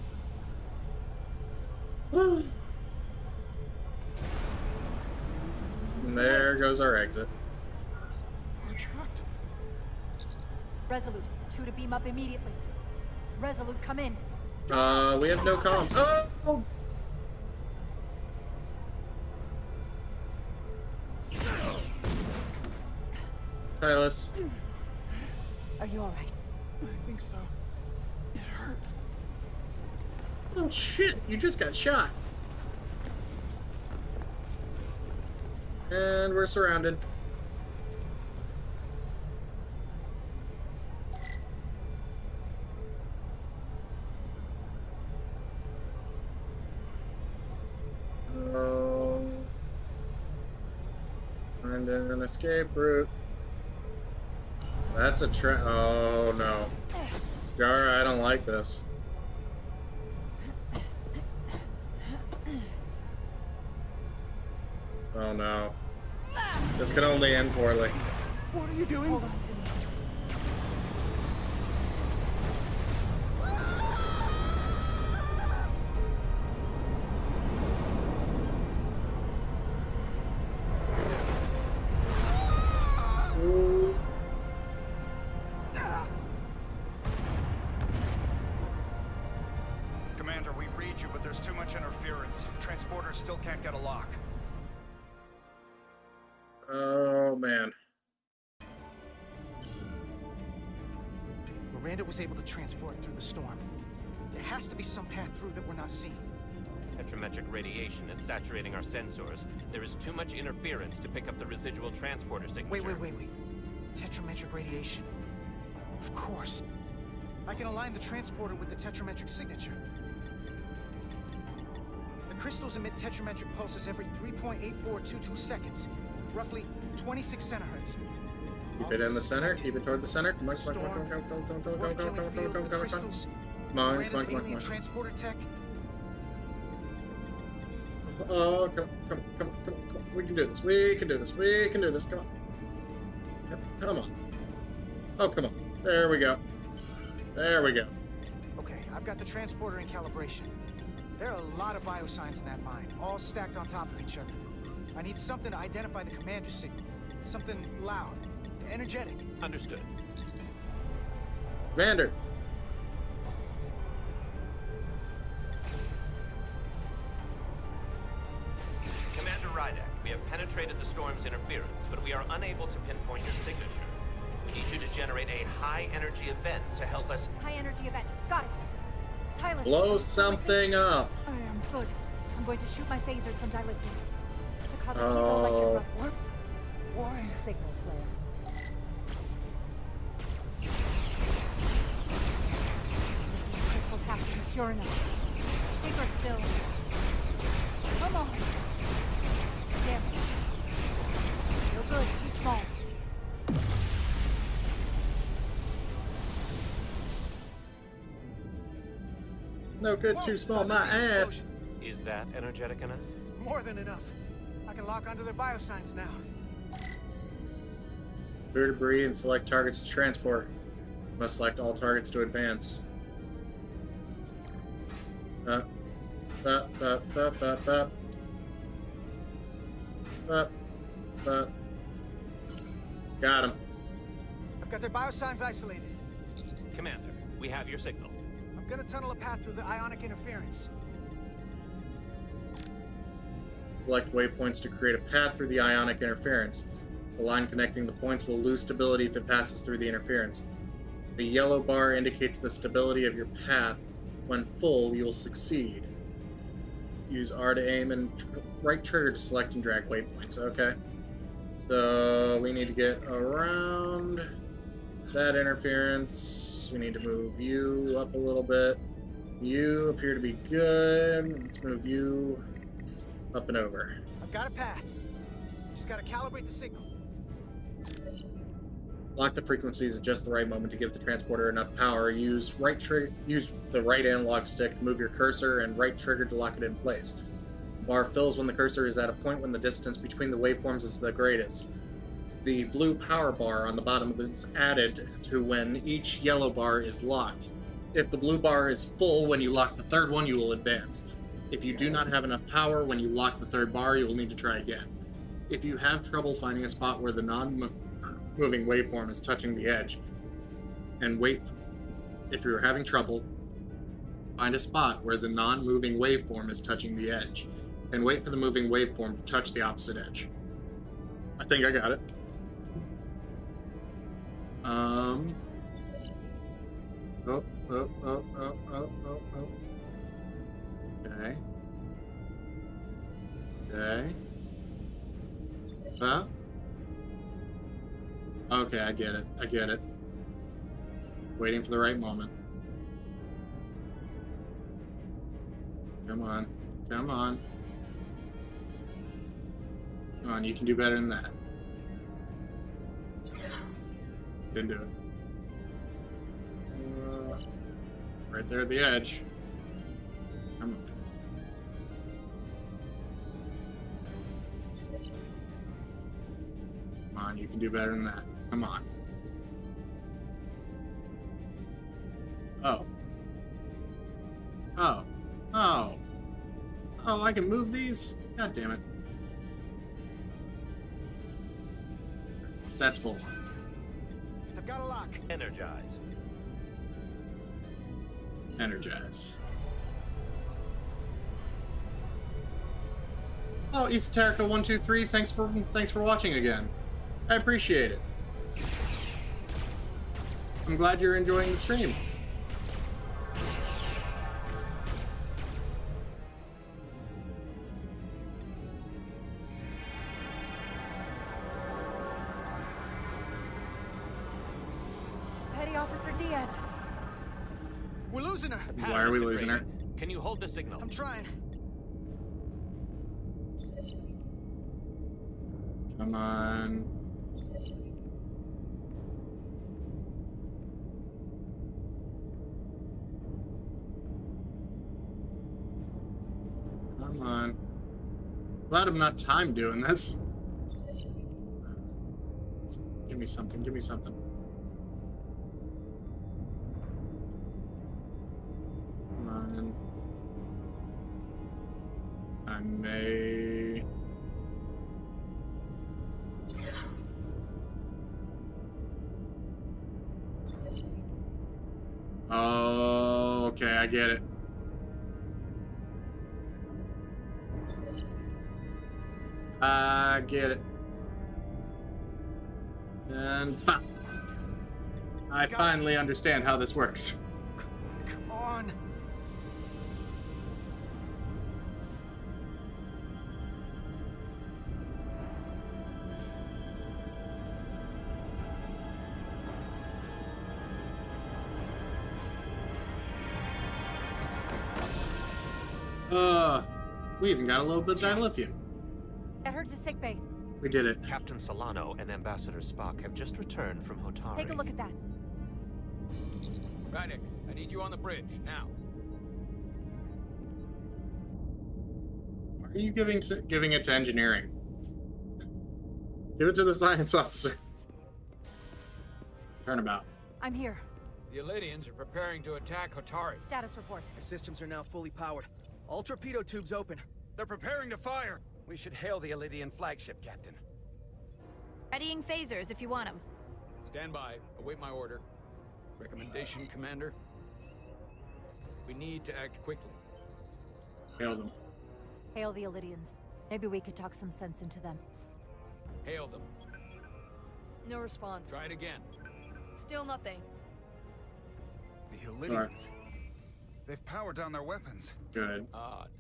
And there goes our exit. We're trapped. Resolute, 2 to beam up immediately. Resolute, come in. We have no comms. Oh! Tylus. Are you alright? I think so. It hurts. Oh shit, you just got shot. And we're surrounded. Oh. Find an escape route. That's a oh no. Jara, I don't like this. Oh no. This can only end poorly. What are you doing? Hold on to me. Ooh. Commander, we read you, but there's too much interference. Transporters still can't get a lock. Oh man. Miranda was able to transport through the storm. There has to be some path through that we're not seeing. Tetrametric radiation is saturating our sensors. There is too much interference to pick up the residual transporter signature. Wait. Tetrametric radiation. Of course. I can align the transporter with the tetrametric signature. The crystals emit tetrametric pulses every 3.8422 seconds, roughly 26 centihertz. Keep it in the center. Keep it toward the center. Come on, come on, come on, come on, come on, come on, come on, come on, come on, come on, come on, come on. Crystals. Come on, Miranda's come on, come on, alien come on. transporter tech. Oh, come on, come on, come on, come on. We can do this. We can do this. We can do this. Come on. Come on. Oh, come on. There we go. There we go. Okay, I've got the transporter in calibration. There are a lot of biosigns in that mine, all stacked on top of each other. I need something to identify the commander signal. Something loud, energetic. Understood. Commander. Commander Rydek, we have penetrated the storm's interference, but we are unable to pinpoint your signature. We need you to generate a high-energy event to help us... High energy event. Got it. Tyler. Blow something up. I am good. I'm going to shoot my phaser some dilithium to cause a piezoelectric rupture. What? Why? Signal flare. These crystals have to be pure enough. Bigger still. Come on. Damn it. No good. Too small. No good, too small, my ass. Is that energetic enough? More than enough. I can lock onto their biosigns now. Clear debris and select targets to transport. Must select all targets to advance. Got him. I've got their biosigns isolated. Commander, we have your signal. I'm gonna tunnel a path through the ionic interference. Select waypoints to create a path through the ionic interference. The line connecting the points will lose stability if it passes through the interference. The yellow bar indicates the stability of your path. When full, you will succeed. Use R to aim and right trigger to select and drag waypoints. Okay. So we need to get around that interference. We need to move you up a little bit. You appear to be good. Let's move you up and over. I've got a path. Just gotta calibrate the signal. Lock the frequencies at just the right moment to give the transporter enough power. Use the right analog stick to move your cursor and right trigger to lock it in place. The bar fills when the cursor is at a point when the distance between the waveforms is the greatest. The blue power bar on the bottom is added to when each yellow bar is locked. If the blue bar is full when you lock the third one, you will advance. If you do not have enough power when you lock the third bar, you will need to try again. If you have trouble finding a spot where the non-moving waveform is touching the edge, and wait. If you're having trouble, find a spot where the non-moving waveform is touching the edge, and wait for the moving waveform to touch the opposite edge. I think I got it. Okay. Okay. Huh? Okay, I get it. I get it. Waiting for the right moment. Come on. Come on. Come on, you can do better than that. Didn't do it. Right there at the edge. Come on. Come on, you can do better than that. Come on. Oh. Oh. Oh. Oh, I can move these? God damn it. That's full. I've got a lock. Energize. Energize. Oh, Esoterica123, thanks for watching again. I appreciate it. I'm glad you're enjoying the stream. Petty Officer Diaz. losing her. Why are we losing her? Can you hold the signal? I'm trying. Come on. Come on. Glad I'm not time doing this. Give me something, give me something. Come on. I may... Oh, okay, I get it. I get it. And I finally understand how this works. Come on. We even got a little bit of dilithium. Get her to sickbay. We did it. Captain Solano and Ambassador Spock have just returned from Hotari. Take a look at that. Rydek, I need you on the bridge, now. Why are you giving it to engineering? Give it to the science officer. Turnabout. I'm here. The Elydians are preparing to attack Hotari. Status report. Our systems are now fully powered. All torpedo tubes open. They're preparing to fire. We should hail the Elydian flagship, Captain. Readying phasers if you want them. Stand by. Await my order. Recommendation, Commander? We need to act quickly. Hail them. Hail the Elydians. Maybe we could talk some sense into them. Hail them. No response. Try it again. Still nothing. The Elydians. They've powered down their weapons. Good. Odd.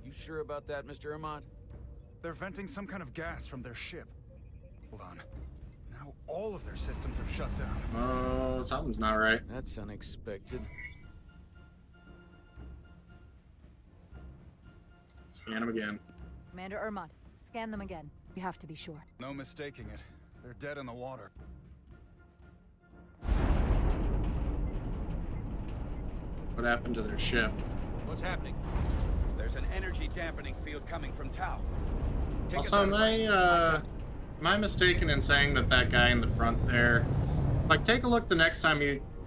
You sure about that, Mr. Ermont? They're venting some kind of gas from their ship. Hold on. Now all of their systems have shut down. Oh, something's not right. That's unexpected. Scan them again. Commander Ermont, scan them again. You have to be sure. No mistaking it. They're dead in the water. What happened to their ship? What's happening? There's an energy dampening field coming from Tau. Also, am I mistaken in saying that that guy in the front there... Like, take a look the next time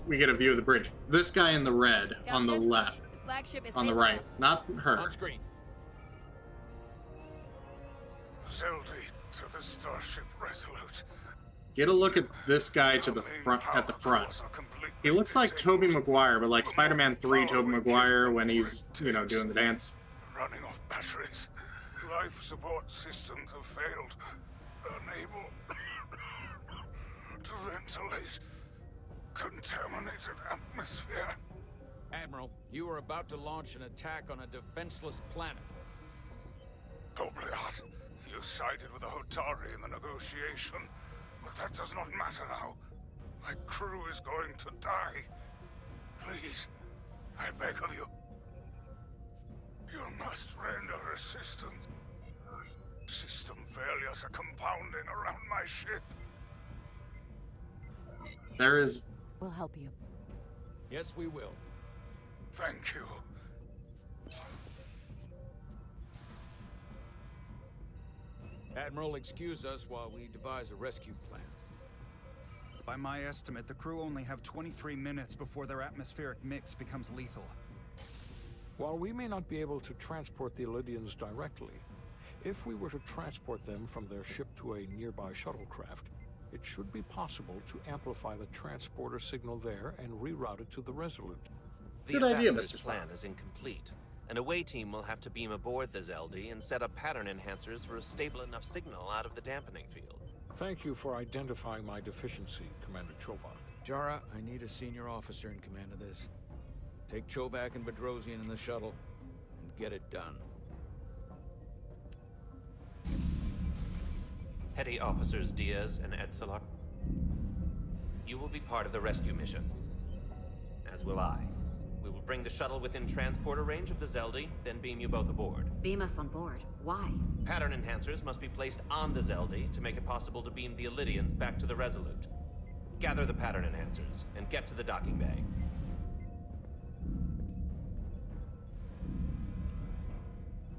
we get a view of the bridge. This guy in the red on the left. The flagship is On the right. Not her. On screen. Zeldy to the Starship Resolute. Get a look at this guy to the front, at the front. He looks like Tobey Maguire, but like Spider-Man 3 Tobey Maguire when he's, you know, doing the dance. Running off batteries. Life support systems have failed. Unable to ventilate contaminated atmosphere. Admiral, you are about to launch an attack on a defenseless planet. Obliat, you sided with the Hotari in the negotiation, but that does not matter now. My crew is going to die. Please, I beg of you. You must render assistance. System failures are compounding around my ship. There is... We'll help you. Yes, we will. Thank you. Admiral, excuse us while we devise a rescue plan. By my estimate, the crew only have 23 minutes before their atmospheric mix becomes lethal. While we may not be able to transport the Elydians directly, if we were to transport them from their ship to a nearby shuttlecraft, it should be possible to amplify the transporter signal there and reroute it to the Resolute. The Good idea, ambassador's Mr. plan is incomplete. An away team will have to beam aboard the Zeldy and set up pattern enhancers for a stable enough signal out of the dampening field. Thank you for identifying my deficiency, Commander Chovak. Jara, I need a senior officer in command of this. Take Chovak and Bedrosian in the shuttle, and get it done. Petty Officers Diaz and Edsela, you will be part of the rescue mission. As will I. We will bring the shuttle within transporter range of the Zeldi, then beam you both aboard. Beam us on board. Why? Pattern enhancers must be placed on the Zeldi to make it possible to beam the Illydians back to the Resolute. Gather the pattern enhancers, and get to the docking bay.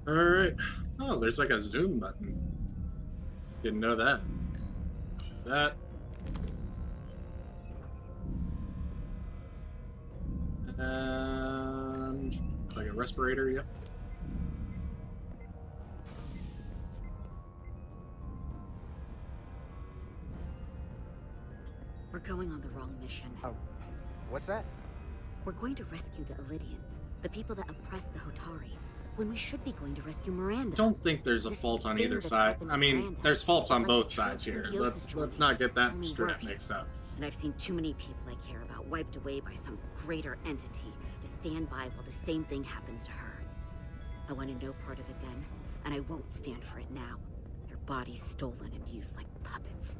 Alright. Oh, there's like a zoom button. Didn't know that. That. And like a respirator, yep. We're going on the wrong mission. Oh, what's that? We're going to rescue the Illydians, the people that oppress the Hotari, when we should be going to rescue Miranda. I don't think there's a fault on either side. I mean, there's faults on both sides here. Let's not get that mixed up. And I've seen too many people I care about wiped away by some greater entity to stand by while the same thing happens to her. I wanted no part of it then, and I won't stand for it now. Your body's stolen and used like puppets.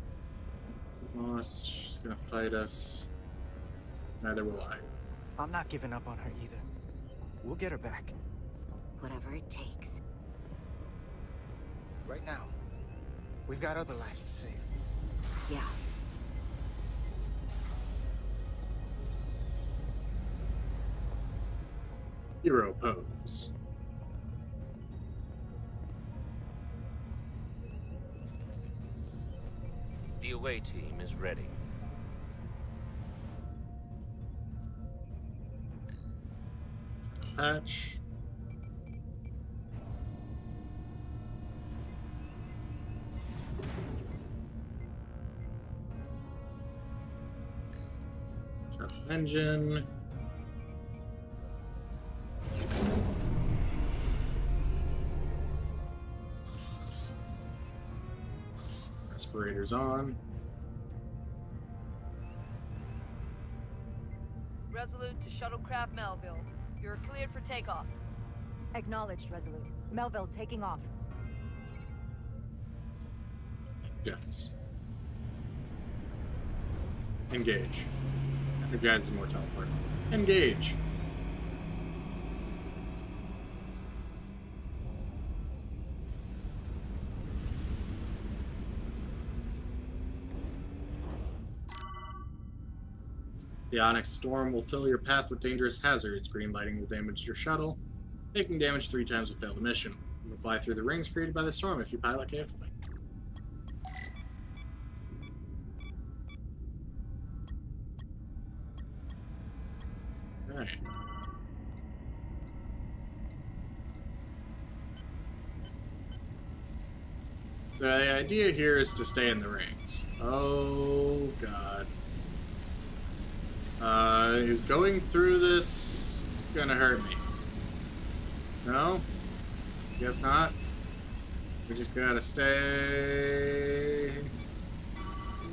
Lost. She's gonna fight us. Neither will I. I'm not giving up on her either. We'll get her back. Whatever it takes. Right now, we've got other lives to save. Yeah. Hero pose. The away team is ready. Patch. Shut the engine. Respirators on. Resolute to shuttlecraft Melville. You're cleared for takeoff. Acknowledged, Resolute. Melville taking off. Yes. Engage. Guides more teleport. Engage. The ionic storm will fill your path with dangerous hazards. Green lighting will damage your shuttle. Taking damage 3 times will fail the mission. You will fly through the rings created by the storm if you pilot carefully. Alright. The idea here is to stay in the rings. Oh, God. Is going through this gonna hurt me? No? Guess not. We just gotta stay...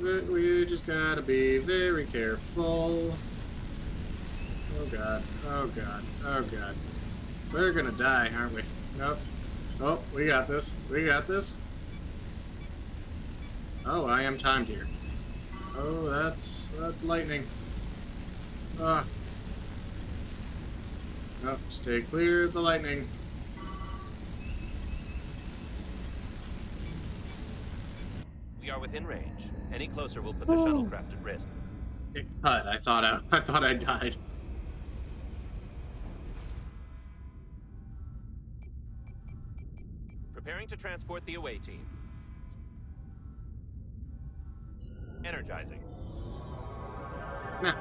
We just gotta be very careful. Oh God, oh God, oh God. We're gonna die, aren't we? Nope. Oh, we got this. We got this. Oh, I am timed here. Oh, that's lightning. Ah. Nope, stay clear of the lightning. We are within range. Any closer will put the shuttlecraft at risk. It cut. I thought I died. Preparing to transport the away team. Energizing. Nah.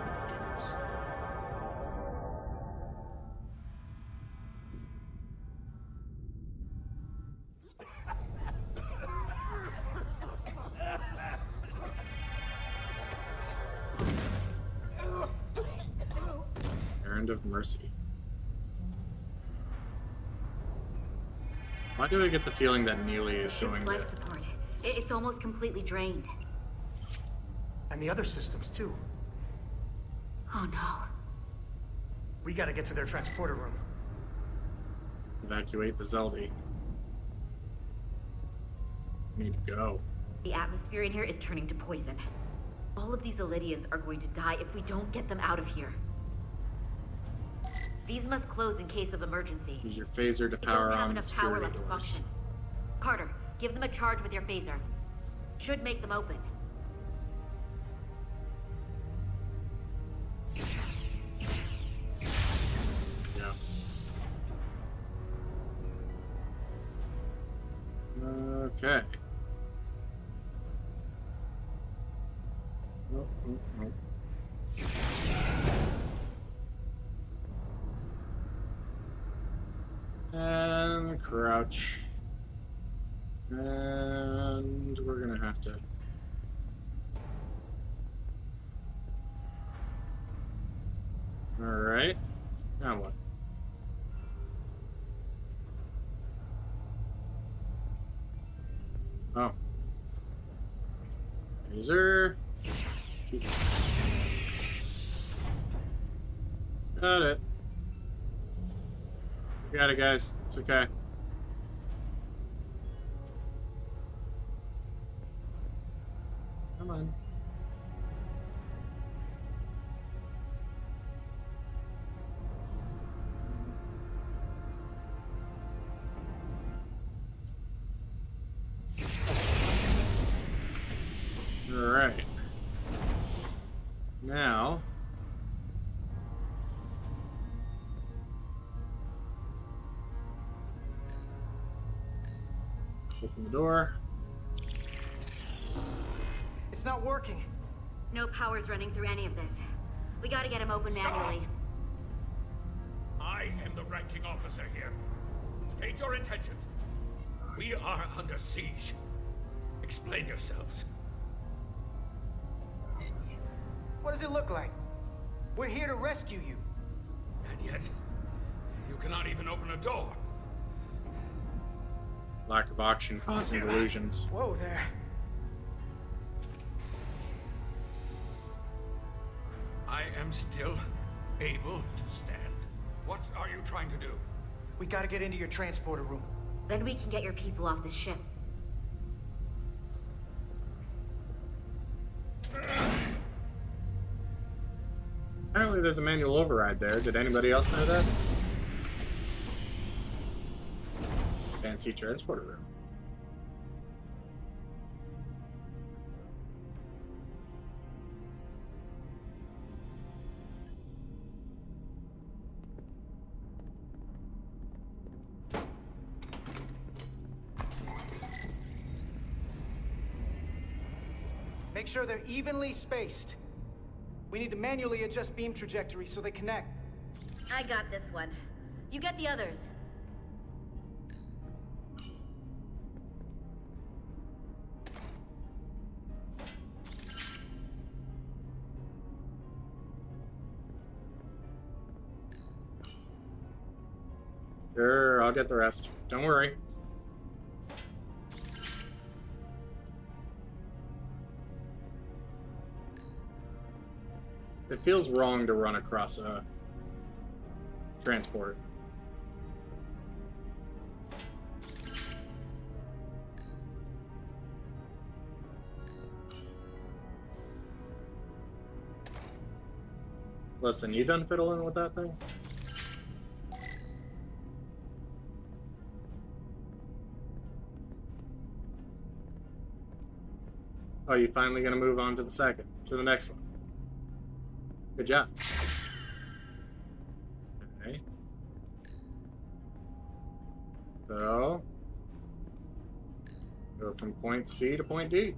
Errand of mercy. Why do I get the feeling that Neely is going to... Life support. It's almost completely drained. And the other systems, too. Oh no. We gotta get to their transporter room. Evacuate the Zeldi. Need to go. The atmosphere in here is turning to poison. All of these Illydians are going to die if we don't get them out of here. These must close in case of emergency. Use your phaser to I power don't have on enough power security left to doors. function. Carter, give them a charge with your phaser. Should make them open. Yeah. Okay. Nope, nope, nope. And crouch. And we're gonna have to. Alright. Now what? Oh. Laser. Got it. Got it, guys. It's okay. Come on. All right. Now. Open the door. It's not working. No power's running through any of this. We gotta get him open manually. I am the ranking officer here. State your intentions. We are under siege. Explain yourselves. What does it look like? We're here to rescue you. And yet, you cannot even open a door. Lack of oxygen causing delusions. Whoa there. I am still able to stand. What are you trying to do? We gotta get into your transporter room. Then we can get your people off the ship. Apparently there's a manual override there. Did anybody else know that? Fancy transporter room. Make sure they're evenly spaced. We need to manually adjust beam trajectory so they connect. I got this one. You get the others. Sure, I'll get the rest. Don't worry. It feels wrong to run across a transport. Listen, you done fiddling with that thing? Oh, you finally gonna move on to the next one. Good job. Okay. So, go from point C to point D.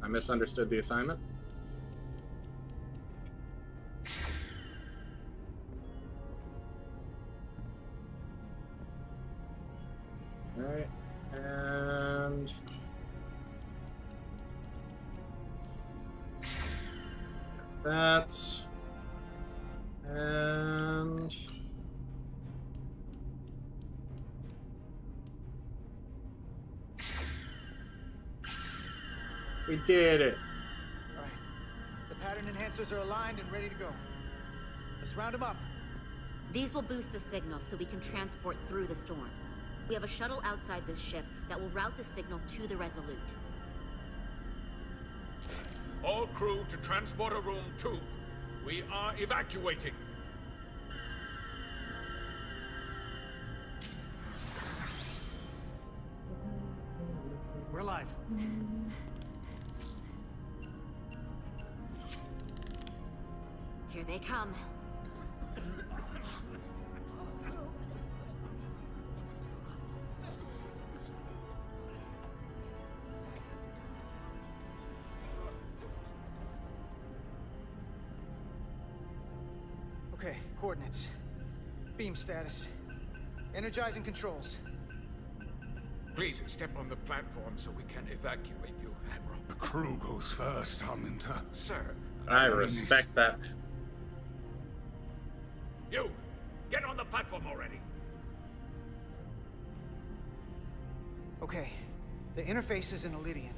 I misunderstood the assignment. Alright, and that, and we did it. All right. The pattern enhancers are aligned and ready to go. Let's round them up. These will boost the signal so we can transport through the storm. We have a shuttle outside this ship that will route the signal to the Resolute. All crew to Transporter Room 2. We are evacuating. We're live. Here they come. Okay, coordinates. Beam status. Energizing controls. Please step on the platform so we can evacuate you, Admiral. The crew goes first, Arminta. Sir. I respect that. You! Get on the platform already! Okay, the interface is in Elydian,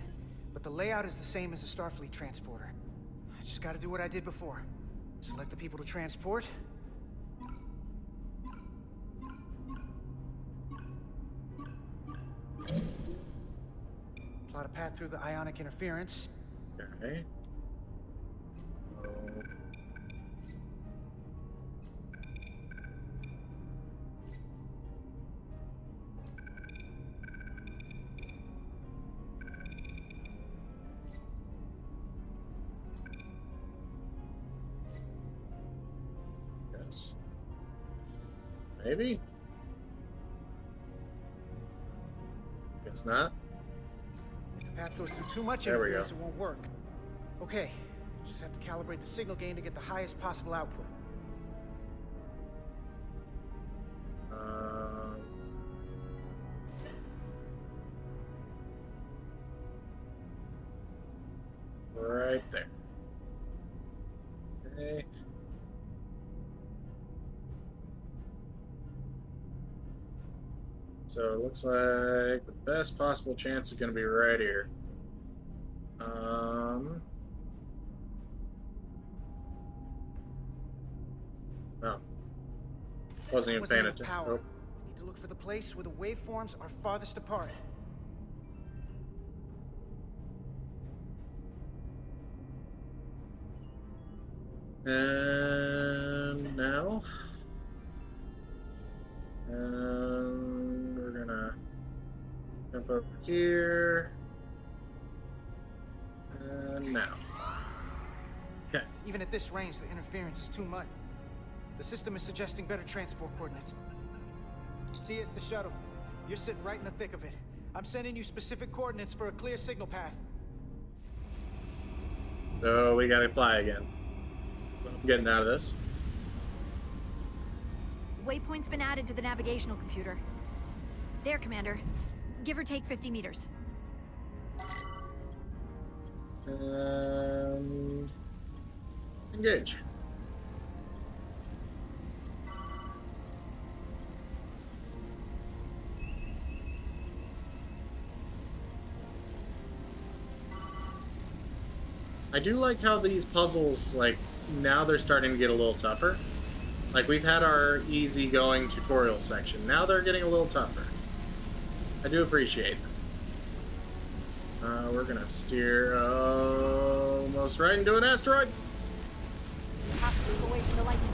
but the layout is the same as a Starfleet transporter. I just gotta do what I did before. Select the people to transport. Plot a path through the ionic interference. Okay. Yes. Maybe? It's not? If the path goes through too much There we interference, go. it won't work. Okay, just have to calibrate the signal gain to get the highest possible output. Right there. Okay. So it looks like the best possible chance is going to be right here. Oh. Wasn't even paying enough attention. power. Oh. Need to look for the place where the waveforms are farthest apart. And now, and we're gonna jump over here. And now. Okay. Even at this range, the interference is too much. The system is suggesting better transport coordinates. D, it's the shuttle. You're sitting right in the thick of it. I'm sending you specific coordinates for a clear signal path. So we gotta fly again. I'm getting out of this. Waypoint's been added to the navigational computer. There, Commander. Give or take 50 meters. Engage. I do like how these puzzles, like, now they're starting to get a little tougher. Like, we've had our easy-going tutorial section. Now they're getting a little tougher. I do appreciate them. We're gonna steer almost right into an asteroid. Have to move away from the lightning.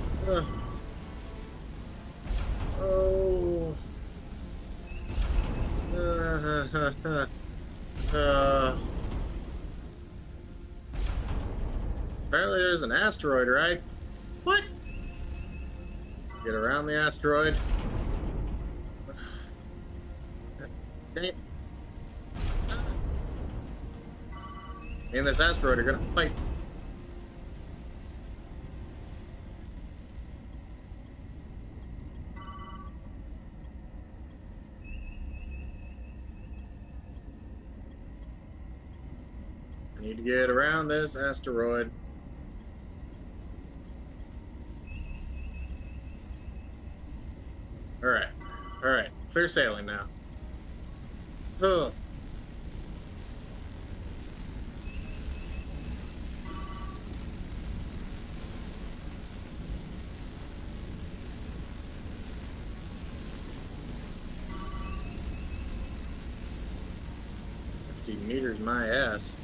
Apparently there's an asteroid, right? What? Get around the asteroid. Okay. Me and this asteroid are gonna fight. I need to get around this asteroid. Alright. Alright. Clear sailing now. Ugh. 50 meters my ass.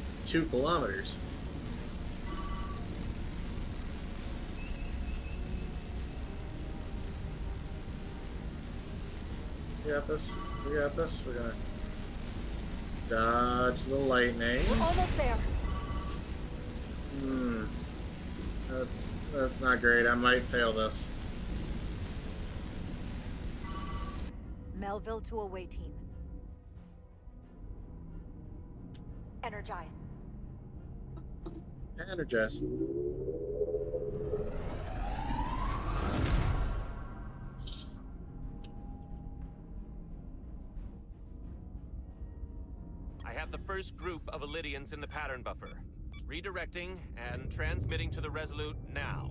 It's 2 kilometers. We got this. We got this. We're gonna dodge the lightning. We're almost there. That's not great. I might fail this. Melville to away team. Energize. Energize. I have the first group of Illidians in the pattern buffer. Redirecting and transmitting to the Resolute now.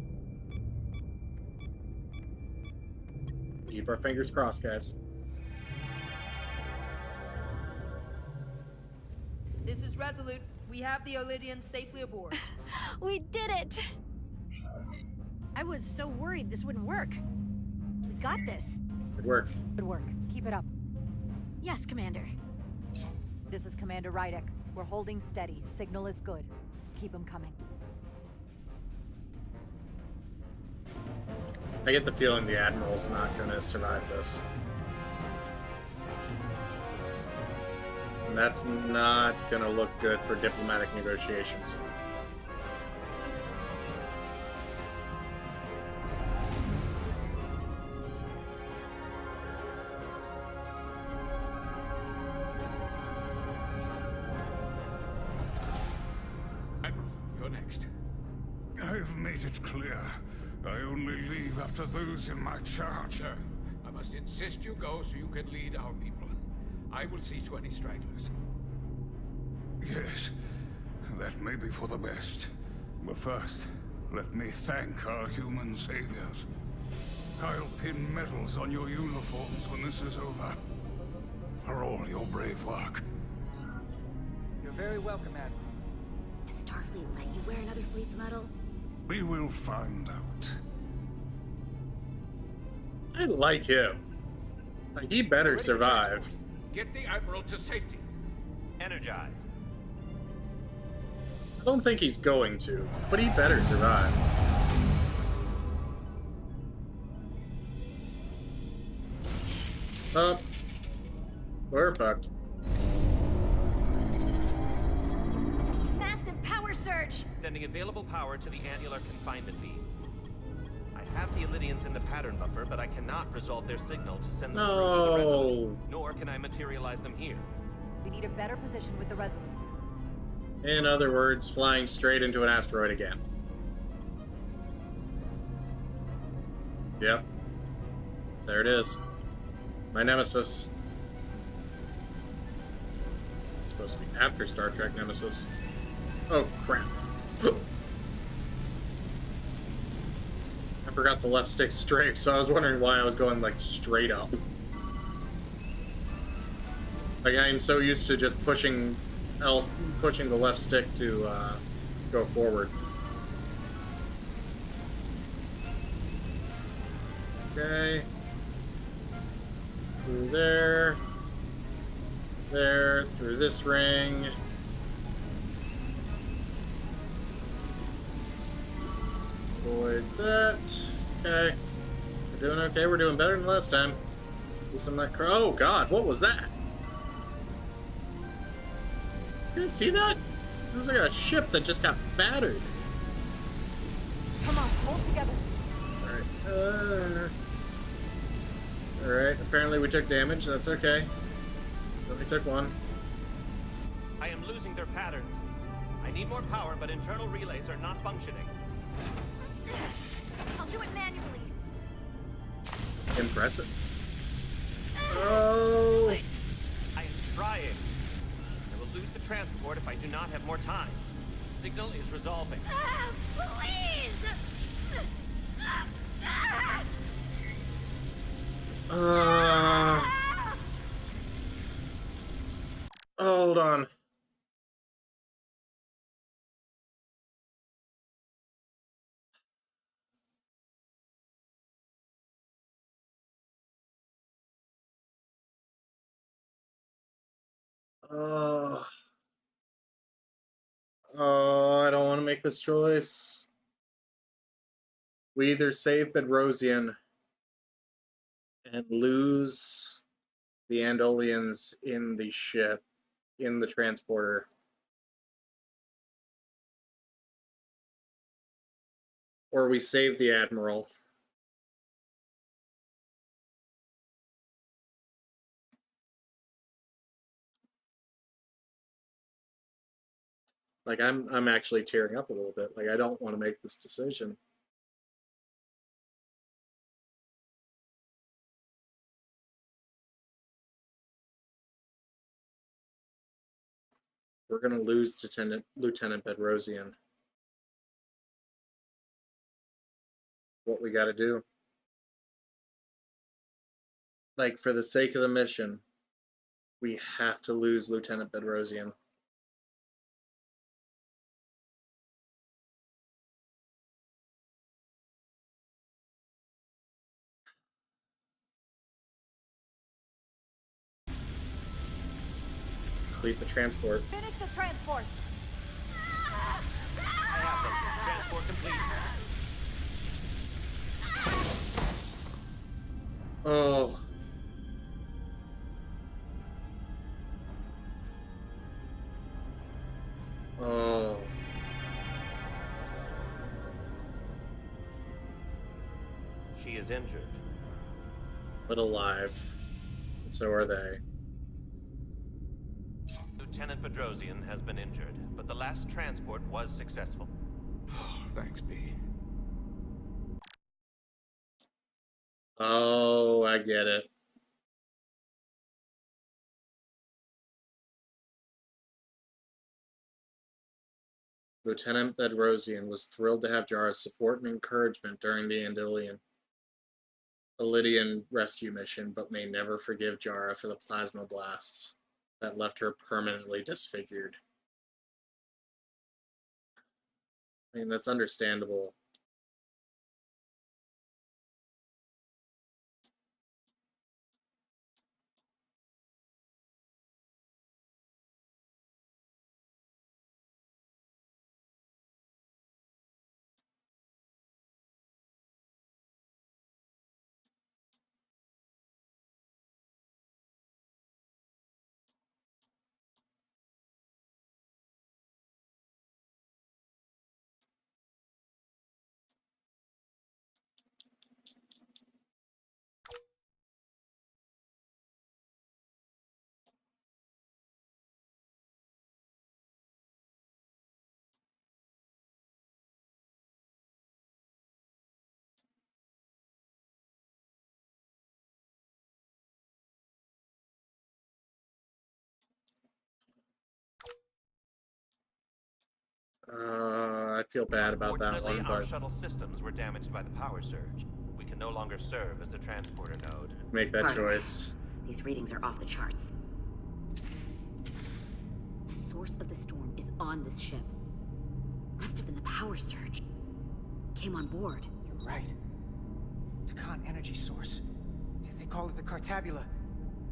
Keep our fingers crossed, guys. This is Resolute. We have the Illidians safely aboard. We did it! I was so worried this wouldn't work. We got this. Good work. Good work. Keep it up. Yes, Commander. This is Commander Rydek. We're holding steady. Signal is good. Keep them coming. I get the feeling the Admiral's not going to survive this. And that's not going to look good for diplomatic negotiations. Admiral, you're next. I've made it clear. I only leave after those in my charge. Sir, I must insist you go so you can lead our people. I will see to any stragglers. Yes, that may be for the best. But first, let me thank our human saviors. I'll pin medals on your uniforms when this is over. For all your brave work. You're very welcome, Admiral. Does Starfleet let you wear another fleet's medal? We will find out. I like him. Like, he better survive. Get the Admiral to safety. Energize. I don't think he's going to, but he better survive. Oh. We're fucked. Massive power surge! Sending available power to the annular confinement beam. I have the Illidians in the pattern buffer, but I cannot resolve their signal to send them through to the Resolute. Nor can I materialize them here. We need a better position with the Resolute. In other words, flying straight into an asteroid again. Yep. There it is. My nemesis. It's supposed to be after Star Trek Nemesis. Oh, crap. I forgot the left stick strafe, so I was wondering why I was going, like, straight up. Like, I am so used to just pushing the left stick to go forward. Okay. Through there. There. Through this ring. Avoid that. Okay. We're doing okay. We're doing better than last time. Do some of that oh god, what was that? You guys see that? It was like a ship that just got battered. Come on, hold together. Alright. Alright, apparently we took damage. That's okay. But we took one. I am losing their patterns. I need more power, but internal relays are not functioning. I'll do it manually. Impressive. Oh! I am trying. I will lose the transport if I do not have more time. The signal is resolving. Please! Hold on. Oh, I don't want to make this choice. We either save Bedrosian and lose the Andolians in the ship, in the transporter, or we save the Admiral. Like, I'm actually tearing up a little bit. Like, I don't want to make this decision. We're going to lose Lieutenant Bedrosian. What we got to do. Like, for the sake of the mission, we have to lose Lieutenant Bedrosian. Complete the transport. Finish the transport. I have them. Transport complete. Oh. Oh. She is injured. But alive. So are they. Lieutenant Bedrosian has been injured, but the last transport was successful. Thanks, B. Oh, I get it. Lieutenant Bedrosian was thrilled to have Jara's support and encouragement during the Ilidian rescue mission, but may never forgive Jara for the plasma blast that left her permanently disfigured. I mean, that's understandable. I feel bad about that Unfortunately, one, our but shuttle systems were damaged by the power surge. We can no longer serve as a transporter node. make that Pardon me. choice. These readings are off the charts. The source of the storm is on this ship. Must have been the power surge. Came on board. You're right. It's a con energy source. They call it the Cartabula.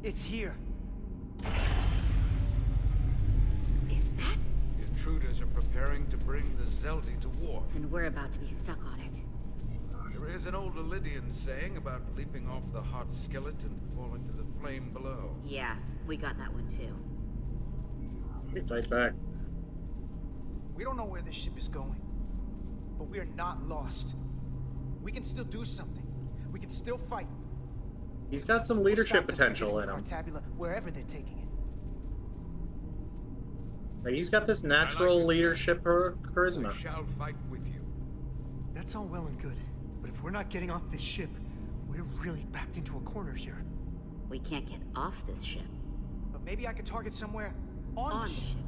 It's here. Is that? The intruders are preparing to bring the Zeldi to war. And we're about to be stuck on it. There is an old Ilidian saying about leaping off the hot skillet and falling to the flame below. Yeah, we got that one too. We fight back. We don't know where this ship is going, but we are not lost. We can still do something. We can still fight. He's got some leadership potential in him. Cartabula, wherever they're taking it. Like, he's got this natural leadership charisma. I shall fight with you. That's all well and good, but if we're not getting off this ship, we're really backed into a corner here. We can't get off this ship. But maybe I could target somewhere on the ship.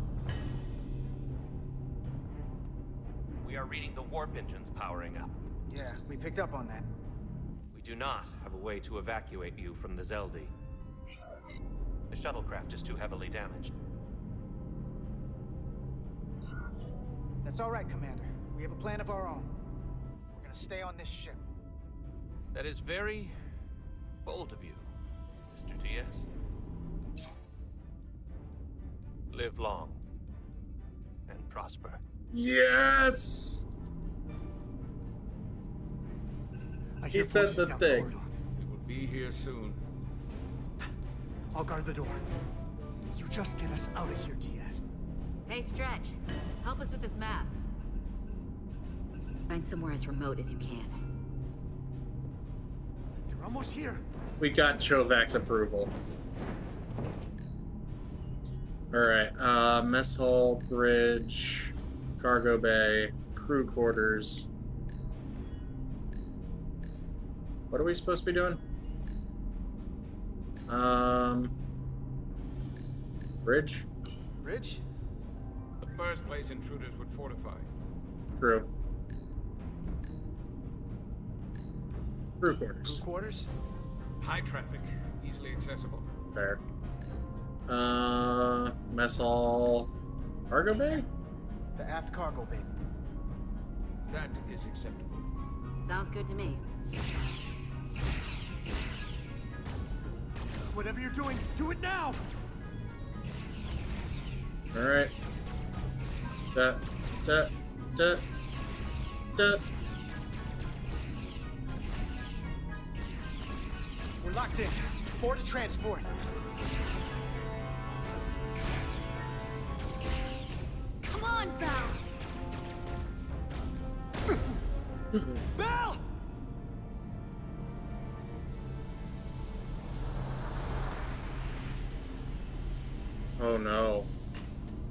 We are reading the warp engines powering up. Yeah, we picked up on that. We do not have a way to evacuate you from the Zeldi. The shuttlecraft is too heavily damaged. That's all right, Commander. We have a plan of our own. We're gonna stay on this ship. That is very bold of you, Mr. Diaz. Live long and prosper. Yes! I He hear said voices the down thing. corridor. We will be here soon. I'll guard the door. You just get us out of here, Diaz. Hey, Stretch. Help us with this map. Find somewhere as remote as you can. They're almost here. We got Chovak's approval. Alright, mess hall, bridge, cargo bay, crew quarters. What are we supposed to be doing? Bridge? Bridge? The first place intruders would fortify. True. Crew quarters. Crew quarters? High traffic, easily accessible. Fair. Mess hall, cargo bay? The aft cargo bay. That is acceptable. Sounds good to me. Whatever you're doing, do it now! Alright. Da. We're locked in. Board to transport. Come on, Val! Bell! Oh no.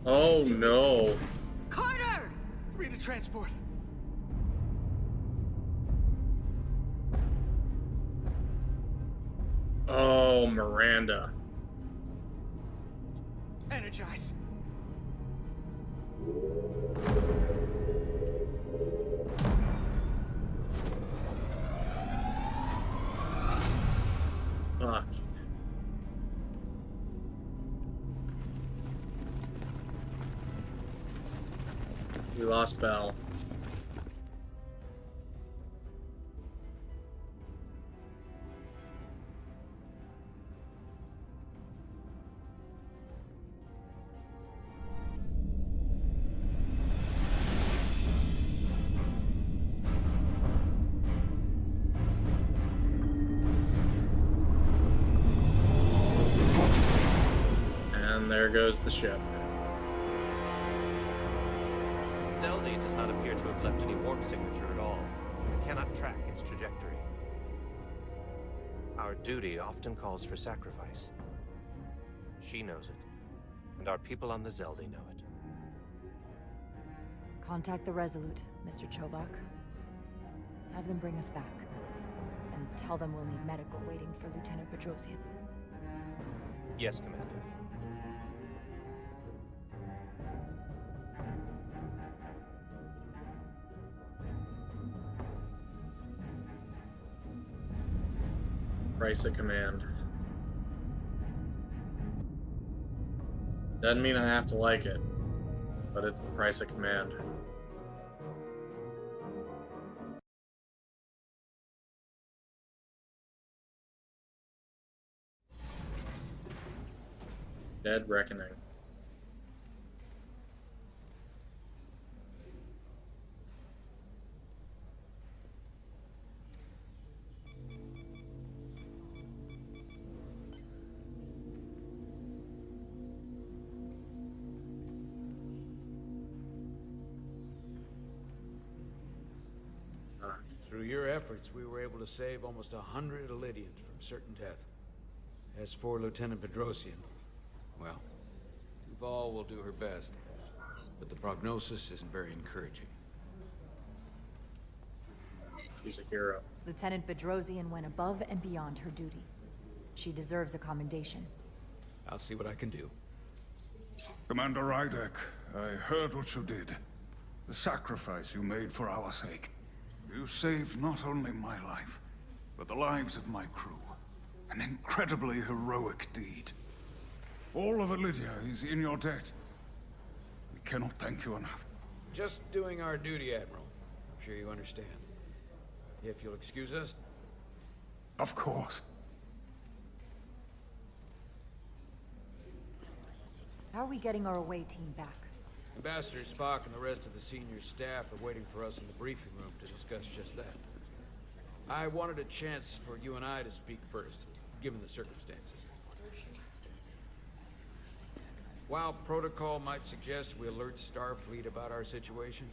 Oh no. Carter! 3 to transport. Oh, Miranda. Energize. Fuck. We lost Bell. And there goes the ship. Zelda does not appear to have left any warp signature at all. We cannot track its trajectory. Our duty often calls for sacrifice. She knows it, and our people on the Zelda know it. Contact the Resolute, Mr. Chovak. Have them bring us back. And tell them we'll need medical waiting for Lieutenant Bedrosian. Yes, Commander. Price of command. Doesn't mean I have to like it, but it's the price of command. Dead Reckoning. Through your efforts, we were able to save almost 100 Elydians from certain death. As for Lieutenant Bedrosian, well, Duval will do her best, but the prognosis isn't very encouraging. She's a hero. Lieutenant Bedrosian went above and beyond her duty. She deserves a commendation. I'll see what I can do. Commander Rydek, I heard what you did. The sacrifice you made for our sake. You saved not only my life, but the lives of my crew. An incredibly heroic deed. All of Elydia is in your debt. We cannot thank you enough. Just doing our duty, Admiral. I'm sure you understand. If you'll excuse us. Of course. How are we getting our away team back? Ambassador Spock and the rest of the senior staff are waiting for us in the briefing room to discuss just that. I wanted a chance for you and I to speak first, given the circumstances. While protocol might suggest we alert Starfleet about our situation,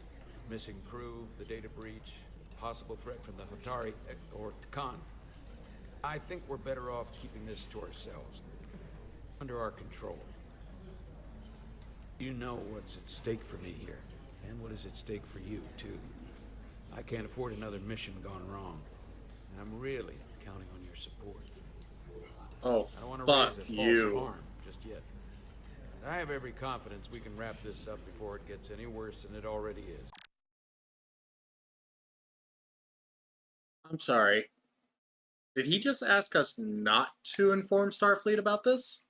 missing crew, the data breach, possible threat from the Hotari or Khan, I think we're better off keeping this to ourselves, under our control. You know what's at stake for me here, and what is at stake for you, too. I can't afford another mission gone wrong, and I'm really counting on your support. Oh, I don't want to fuck raise a you. false alarm just yet. I have every confidence we can wrap this up before it gets any worse than it already is. I'm sorry. Did he just ask us not to inform Starfleet about this?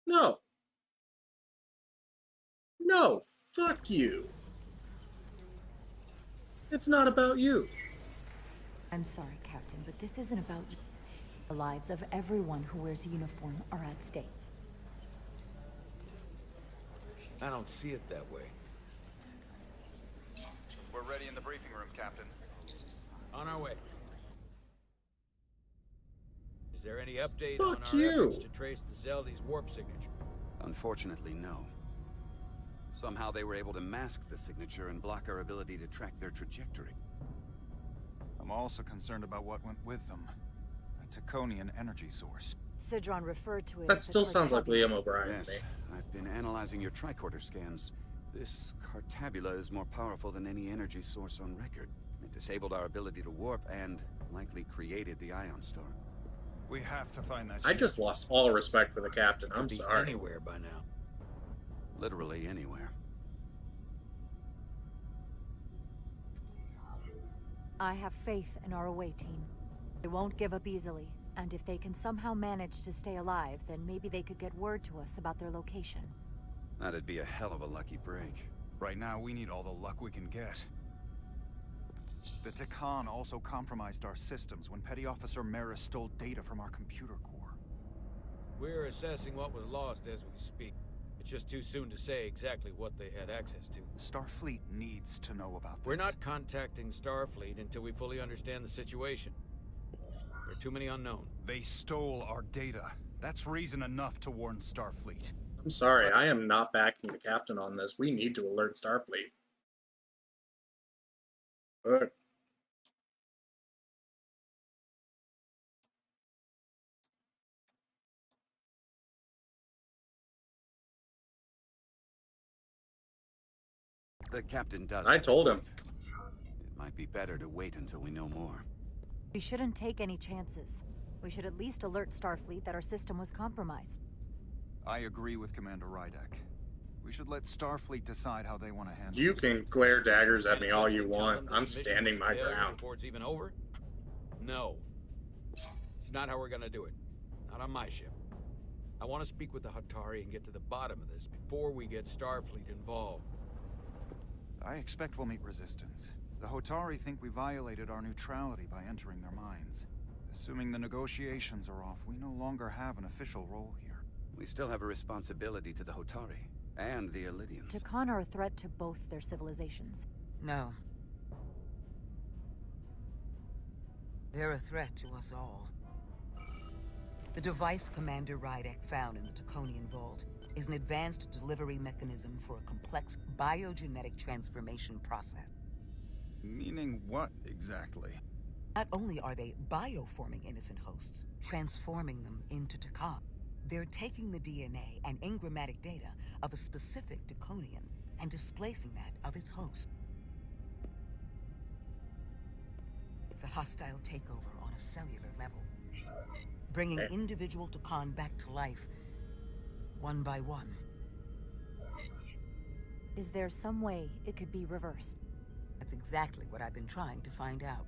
No. No, fuck you. It's not about you. I'm sorry, Captain, but this isn't about you. The lives of everyone who wears a uniform are at stake. I don't see it that way. We're ready in the briefing room, Captain. On our way. Is there any update Fuck on our you. efforts to trace the Zeldy's warp signature? Unfortunately, no. Somehow they were able to mask the signature and block our ability to track their trajectory. I'm also concerned about what went with them. A Taconian energy source. Sidron referred to it That as a still sounds like cartabula. Liam O'Brien Yes, to me. I've been analyzing your tricorder scans. This cartabula is more powerful than any energy source on record. It disabled our ability to warp and likely created the ion storm. We have to find that I ship. just lost all respect for the captain. I'm Could be sorry. anywhere by now. Literally anywhere. I have faith in our away team. They won't give up easily, and if they can somehow manage to stay alive, then maybe they could get word to us about their location. That'd be a hell of a lucky break. Right now, we need all the luck we can get. The Takan also compromised our systems when Petty Officer Maris stole data from our computer core. We're assessing what was lost as we speak. It's just too soon to say exactly what they had access to. Starfleet needs to know about this. We're not contacting Starfleet until we fully understand the situation. There are too many unknown. They stole our data. That's reason enough to warn Starfleet. I'm sorry. I am not backing the captain on this. We need to alert Starfleet. Good. The captain does. I told him. It might be better to wait until we know more. We shouldn't take any chances. We should at least alert Starfleet that our system was compromised. I agree with Commander Rydek. We should let Starfleet decide how they want to handle You it. can glare daggers at And me all you essentially tell want. them I'm this mission standing was my a failure ground. Before it's even over? No. It's not how we're gonna do it. Not on my ship. I want to speak with the Hotari and get to the bottom of this before we get Starfleet involved. I expect we'll meet resistance. The Hotari think we violated our neutrality by entering their minds. Assuming the negotiations are off, we no longer have an official role here. We still have a responsibility to the Hotari and the Illidians. Takan are a threat to both their civilizations. No. They're a threat to us all. The device Commander Rydek found in the Taconian vault is an advanced delivery mechanism for a complex biogenetic transformation process. Meaning what, exactly? Not only are they bioforming innocent hosts, transforming them into Takan, they're taking the DNA and engrammatic data of a specific Taconian and displacing that of its host. It's a hostile takeover on a cellular level, bringing individual Takan back to life, one by one. Is there some way it could be reversed? That's exactly what I've been trying to find out.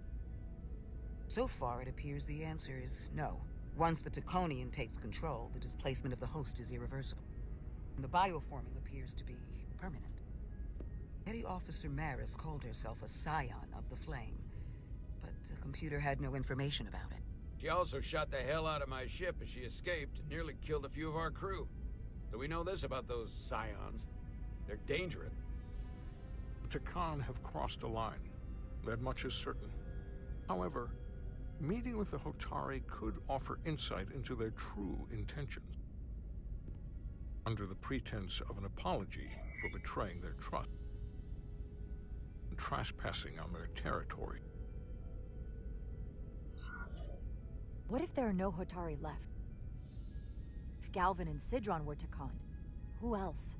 So far, it appears the answer is no. Once the Taconian takes control, the displacement of the host is irreversible. And the bioforming appears to be permanent. Petty Officer Maris called herself a scion of the flame, but the computer had no information about it. She also shot the hell out of my ship as she escaped and nearly killed a few of our crew. So we know this about those scions. They're dangerous. The Takan have crossed a line. That much is certain. However, meeting with the Hotari could offer insight into their true intentions. Under the pretense of an apology for betraying their trust and trespassing on their territory. What if there are no Hotari left? If Galvin and Sidron were Takan, who else?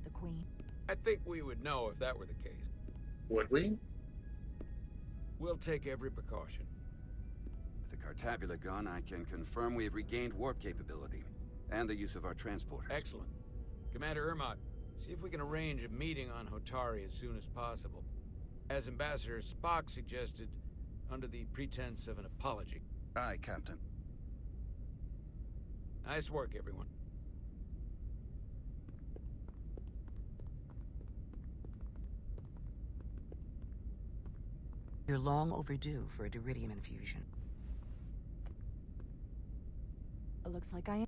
The Queen? I think we would know if that were the case. Would we? We'll take every precaution. With the Cartabula gone, I can confirm we have regained warp capability and the use of our transporters. Excellent. Commander Ermot, see if we can arrange a meeting on Hotari as soon as possible. As Ambassador Spock suggested, under the pretense of an apology. Aye, Captain. Nice work, everyone. You're long overdue for a Diridium infusion. It looks like I am.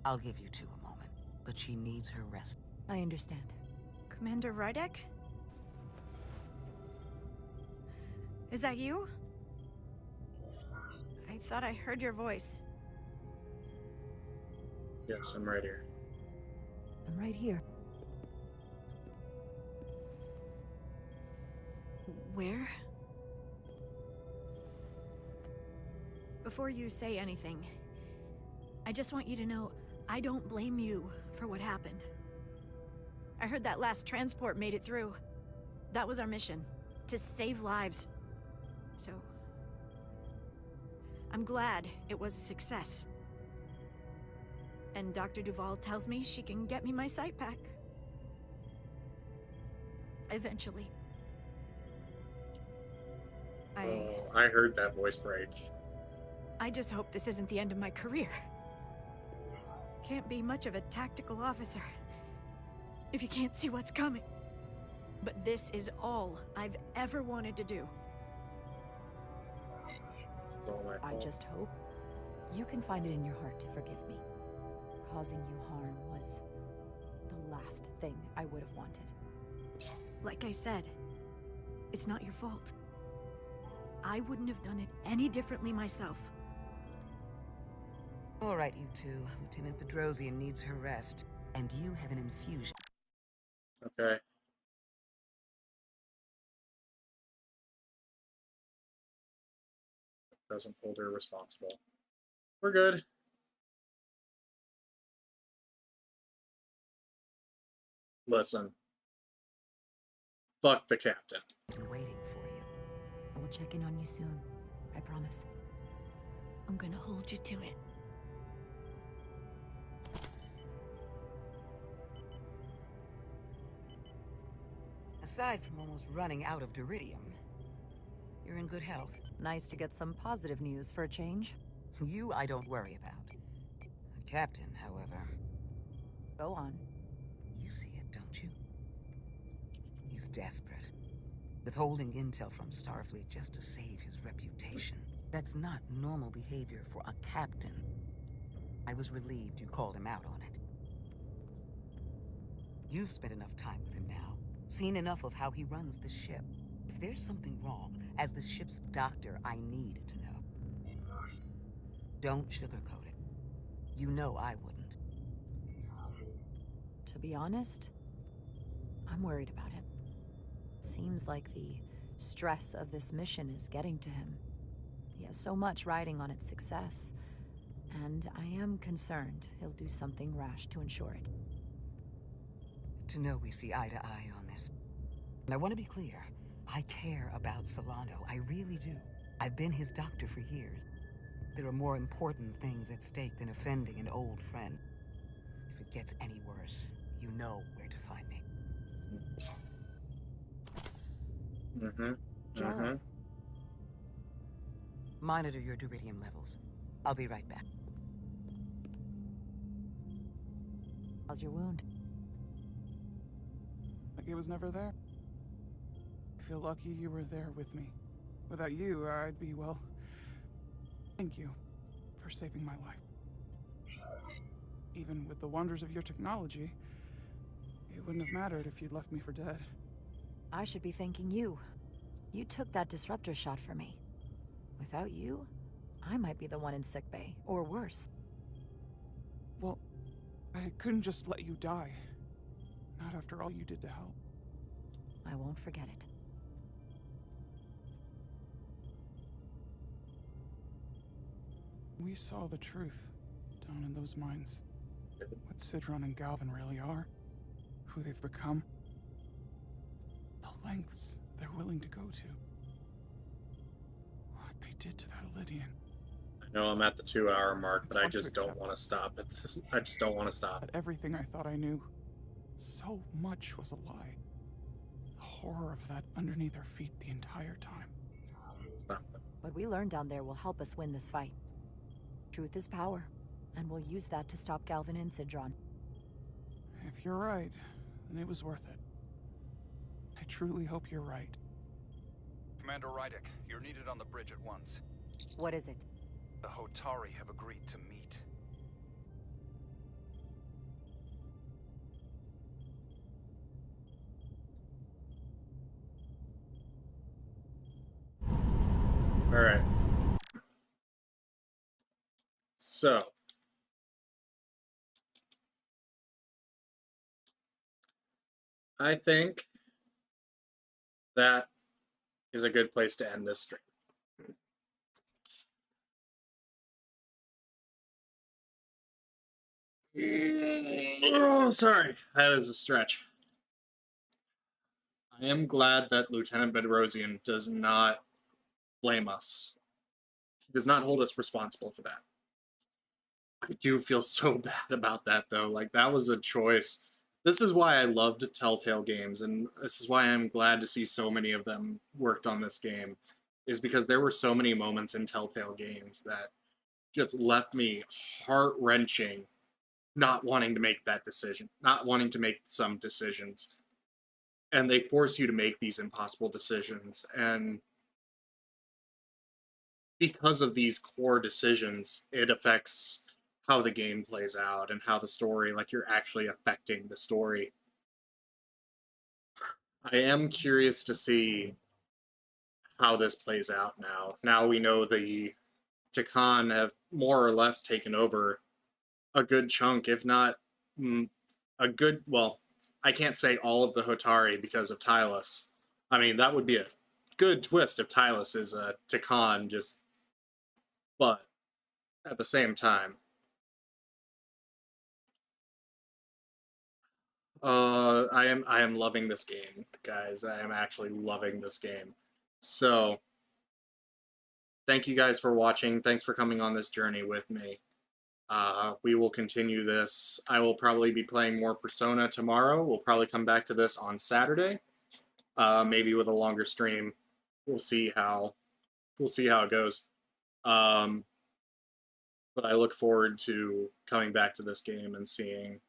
I'll give you two a moment, but she needs her rest. I understand. Commander Rydek? Is that you? I thought I heard your voice. Yes, I'm right here. I'm right here. Where? Before you say anything, I just want you to know I don't blame you for what happened. I heard that last transport made it through. That was our mission, to save lives. So, I'm glad it was a success. And Dr. Duval tells me she can get me my sight back. Eventually. Oh, I heard that voice break. I just hope this isn't the end of my career. Can't be much of a tactical officer if you can't see what's coming. But this is all I've ever wanted to do. This is all my I fault. just hope you can find it in your heart to forgive me. Causing you harm was the last thing I would have wanted. Like I said, it's not your fault. I wouldn't have done it any differently myself. All right, you two. Lieutenant Bedrosian needs her rest, and you have an infusion. Okay. Present folder responsible. We're good. Listen. Fuck the captain. I'm waiting for you. I will check in on you soon. I promise. I'm gonna hold you to it. Aside from almost running out of Diridium, you're in good health. Nice to get some positive news for a change. You I don't worry about. The captain, however... Go on. You see it, don't you? He's desperate. Withholding intel from Starfleet just to save his reputation. That's not normal behavior for a captain. I was relieved you called him out on it. You've spent enough time with him now. Seen enough of how he runs the ship. If there's something wrong, as the ship's doctor, I need to know. Don't sugarcoat it. You know I wouldn't. To be honest, I'm worried about him. Seems like the stress of this mission is getting to him. He has so much riding on its success, and I am concerned he'll do something rash to ensure it. To know we see eye to eye on this. And I want to be clear, I care about Solano, I really do. I've been his doctor for years. There are more important things at stake than offending an old friend. If it gets any worse, you know where to find me. Jara. Monitor your duridium levels. I'll be right back. How's your wound? Like it was never there. I feel lucky you were there with me. Without you, I'd be, well... Thank you for saving my life. Even with the wonders of your technology, it wouldn't have mattered if you'd left me for dead. I should be thanking you. You took that disruptor shot for me. Without you, I might be the one in sickbay, or worse. Well, I couldn't just let you die. Not after all you did to help. I won't forget it. We saw the truth down in those mines. What Sidron and Galvin really are. Who they've become. The lengths they're willing to go to. What they did to that Lydian. I know I'm at the 2-hour mark, but I just don't want to stop at this. I just don't want to stop. But everything I thought I knew, so much was a lie. The horror of that underneath our feet the entire time. Stop. What we learned down there will help us win this fight. Truth is power, and we'll use that to stop Galvin and Sidron. If you're right, then it was worth it. I truly hope you're right. Commander Rydek, you're needed on the bridge at once. What is it? The Hotari have agreed to meet. All right. So, I think that is a good place to end this stream. Oh, sorry. That is a stretch. I am glad that Lieutenant Bedrosian does not blame us. He does not hold us responsible for that. I do feel so bad about that, though. Like, that was a choice. This is why I loved Telltale games, and this is why I'm glad to see so many of them worked on this game, is because there were so many moments in Telltale games that just left me heart-wrenching, not wanting to make that decision, not wanting to make some decisions. And they force you to make these impossible decisions, and because of these core decisions, it affects how the game plays out and how the story, like, you're actually affecting the story. I am curious to see how this plays out now. Now we know the Takan have more or less taken over a good chunk, if not a good, well, I can't say all of the Hotari because of Tylus. I mean, that would be a good twist if Tylus is a Takan, just, but at the same time, I am loving this game, guys. I am actually loving this game. So, thank you guys for watching. Thanks for coming on this journey with me. We will continue this. I will probably be playing more Persona tomorrow. We'll probably come back to this on Saturday, maybe with a longer stream. We'll see how it goes. But I look forward to coming back to this game and seeing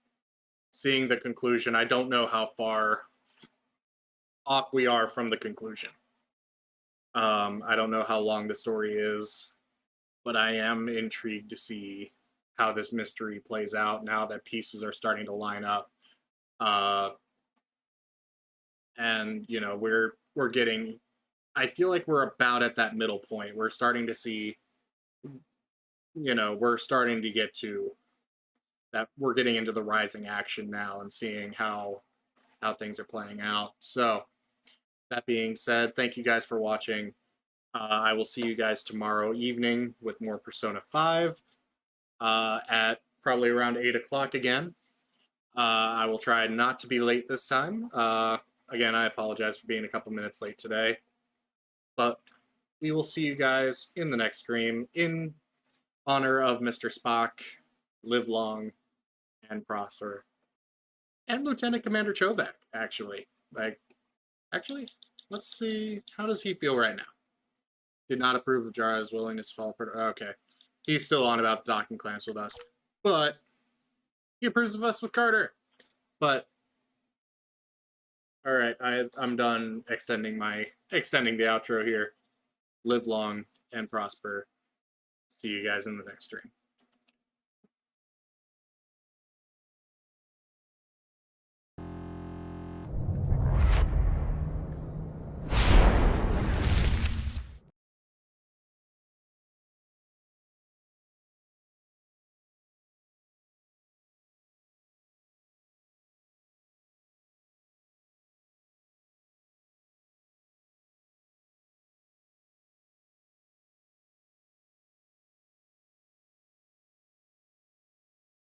the conclusion. I don't know how far off we are from the conclusion. I don't know how long the story is, but I am intrigued to see how this mystery plays out now that pieces are starting to line up. And, you know, we're getting, I feel like we're about at that middle point. We're starting to see, you know, we're starting to get to that, we're getting into the rising action now and seeing how things are playing out. So, that being said, thank you guys for watching. I will see you guys tomorrow evening with more Persona 5 at probably around 8 o'clock again. I will try not to be late this time. Again, I apologize for being a couple minutes late today. But we will see you guys in the next stream, in honor of Mr. Spock, live long and prosper. And Lieutenant Commander Chovak, actually. Let's see. How does he feel right now? Did not approve of Jara's willingness to follow. Okay. He's still on about the docking clamps with us. But he approves of us with Carter. But alright, I'm done extending the outro here. Live long and prosper. See you guys in the next stream.